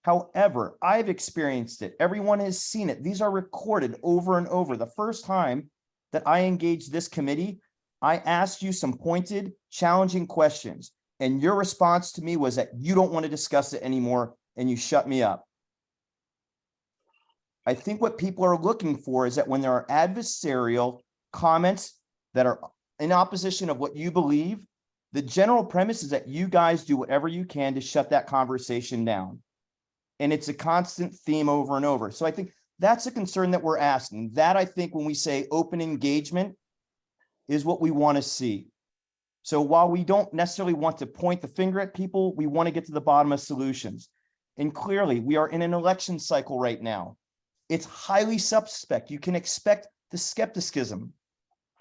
However, I've experienced it. Everyone has seen it. These are recorded over and over. The first time that I engaged this committee, I asked you some pointed, challenging questions. And your response to me was that you don't want to discuss it anymore and you shut me up. I think what people are looking for is that when there are adversarial comments that are in opposition of what you believe, the general premise is that you guys do whatever you can to shut that conversation down. And it's a constant theme over and over. So I think that's a concern that we're asking. That, I think, when we say open engagement, is what we want to see. So while we don't necessarily want to point the finger at people, we want to get to the bottom of solutions. And clearly, we are in an election cycle right now. It's highly suspect. You can expect the skepticism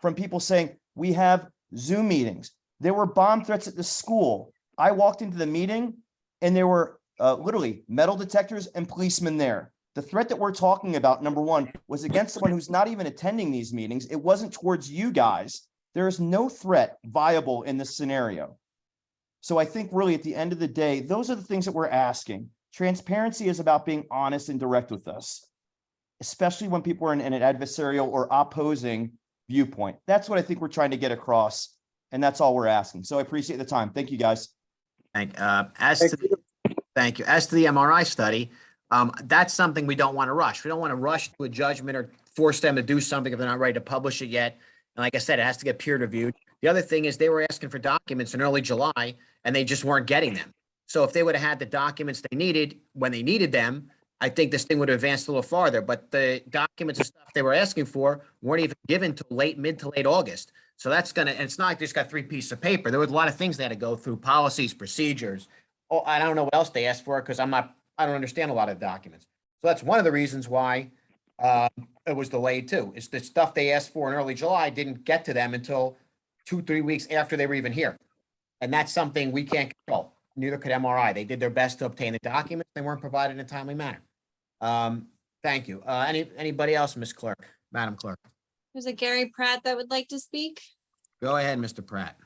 from people saying, we have Zoom meetings. There were bomb threats at the school. I walked into the meeting and there were literally metal detectors and policemen there. The threat that we're talking about, number one, was against someone who's not even attending these meetings. It wasn't towards you guys. There is no threat viable in this scenario. So I think really at the end of the day, those are the things that we're asking. Transparency is about being honest and direct with us, especially when people are in an adversarial or opposing viewpoint. That's what I think we're trying to get across. And that's all we're asking. So I appreciate the time. Thank you, guys. Thank you. As to the MRI study, that's something we don't want to rush. We don't want to rush to a judgment or force them to do something if they're not ready to publish it yet. And like I said, it has to get peer reviewed. The other thing is they were asking for documents in early July and they just weren't getting them. So if they would have had the documents they needed when they needed them, I think this thing would have advanced a little farther. But the documents and stuff they were asking for weren't even given till mid to late August. So that's and it's not like they just got 3 pieces of paper. There was a lot of things they had to go through, policies, procedures. Oh, I don't know what else they asked for because I don't understand a lot of documents. So that's one of the reasons why it was delayed too. Is the stuff they asked for in early July didn't get to them until 2-3 weeks after they were even here. And that's something we can't control. Neither could MRI. They did their best to obtain the documents. They weren't provided in a timely manner. Thank you. Anybody else, Madam Clerk? There's a Gary Pratt that would like to speak. Go ahead, Mr. Pratt.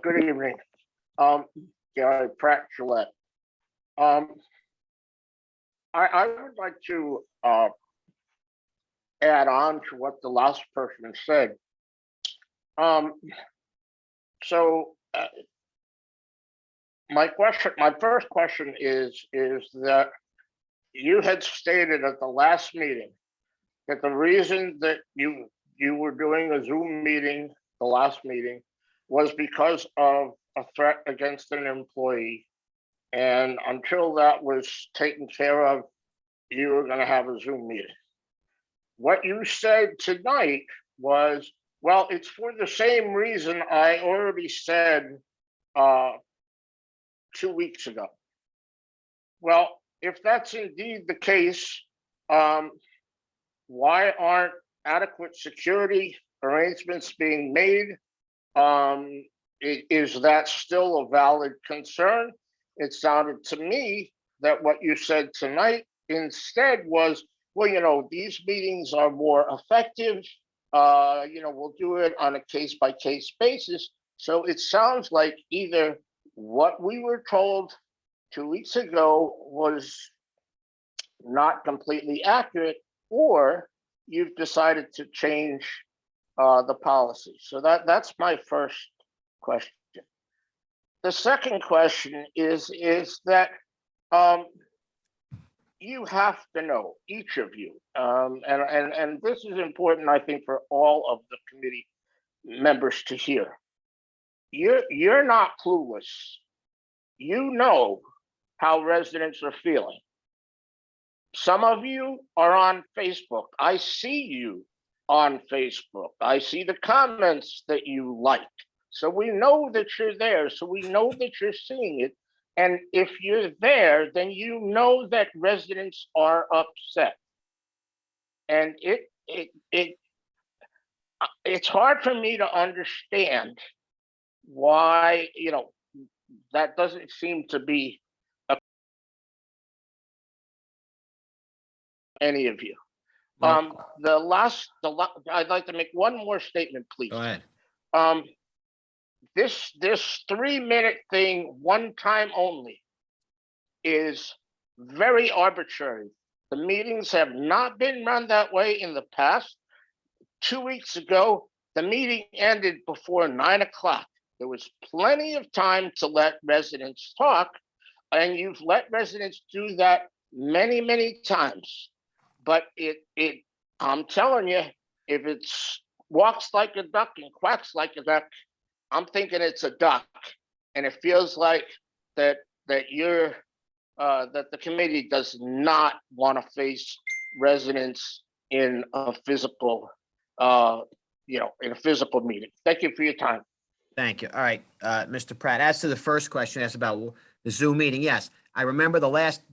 Good evening. Gary Pratt Gillette. I would like to add on to what the last person said. My first question is that you had stated at the last meeting that the reason that you were doing a Zoom meeting, the last meeting, was because of a threat against an employee. And until that was taken care of, you were going to have a Zoom meeting. What you said tonight was, well, it's for the same reason I already said 2 weeks ago. Well, if that's indeed the case, why aren't adequate security arrangements being made? Is that still a valid concern? It sounded to me that what you said tonight instead was, well, these meetings are more effective. We'll do it on a case-by-case basis. So it sounds like either what we were told 2 weeks ago was not completely accurate, or you've decided to change the policy. So that's my first question. The second question is that you have to know, each of you, and this is important, I think, for all of the committee members to hear. You're not clueless. You know how residents are feeling. Some of you are on Facebook. I see you on Facebook. I see the comments that you like. So we know that you're there. So we know that you're seeing it. And if you're there, then you know that residents are upset. And it's hard for me to understand why, that doesn't seem to be any of you. I'd like to make one more statement, please. Go ahead. This 3-minute thing, one time only, is very arbitrary. The meetings have not been run that way in the past. 2 weeks ago, the meeting ended before 9 o'clock. There was plenty of time to let residents talk, and you've let residents do that many, many times. But I'm telling you, if it's walks like a duck and quacks like a duck, I'm thinking it's a duck. And it feels like that the committee does not want to face residents in a physical, in a physical meeting. Thank you for your time. Thank you. All right, Mr. Pratt, as to the first question, that's about the Zoom meeting. Yes, I remember the last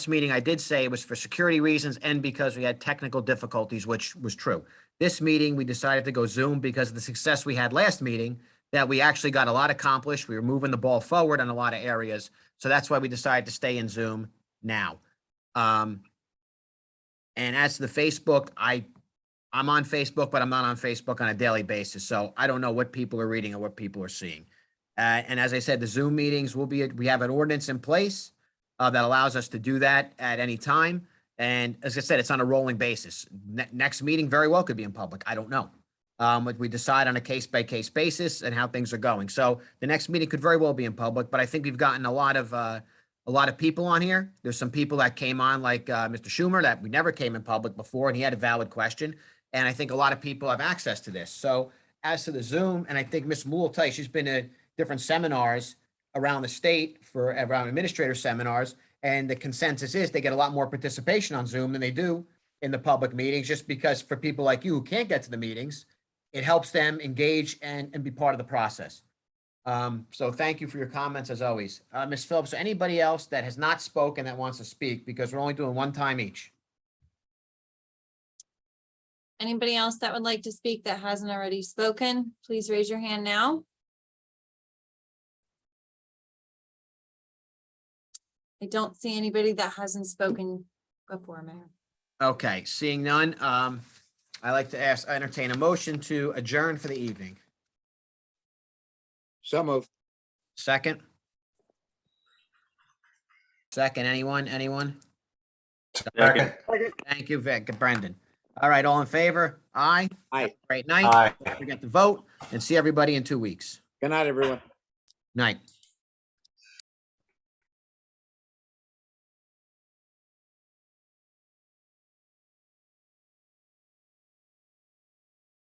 meeting I did say it was for security reasons and because we had technical difficulties, which was true. This meeting, we decided to go Zoom because of the success we had last meeting, that we actually got a lot accomplished. We were moving the ball forward in a lot of areas. So that's why we decided to stay in Zoom now. And as to the Facebook, I'm on Facebook, but I'm not on Facebook on a daily basis. So I don't know what people are reading or what people are seeing. And as I said, the Zoom meetings we have an ordinance in place that allows us to do that at any time. And as I said, it's on a rolling basis. Next meeting very well could be in public. I don't know. But we decide on a case-by-case basis and how things are going. So the next meeting could very well be in public, but I think we've gotten a lot of people on here. There's some people that came on, like Mr. Schumer, that we never came in public before, and he had a valid question. And I think a lot of people have access to this. So as to the Zoom, and I think Ms. Moore will tell you, she's been to different seminars around the state around administrator seminars. And the consensus is they get a lot more participation on Zoom than they do in the public meetings, just because for people like you who can't get to the meetings, it helps them engage and be part of the process. So thank you for your comments as always. Ms. Phillips, anybody else that has not spoken that wants to speak, because we're only doing one time each. Anybody else that would like to speak that hasn't already spoken, please raise your hand now. I don't see anybody that hasn't spoken before, Mayor. Okay, seeing none, I'd like to entertain a motion to adjourn for the evening. So moved. Second? Second, anyone? Second. Thank you, Vic, Brendan. All right, all in favor? Aye. Aye. Great night. Aye. Don't forget to vote and see everybody in 2 weeks. Good night, everyone. Night.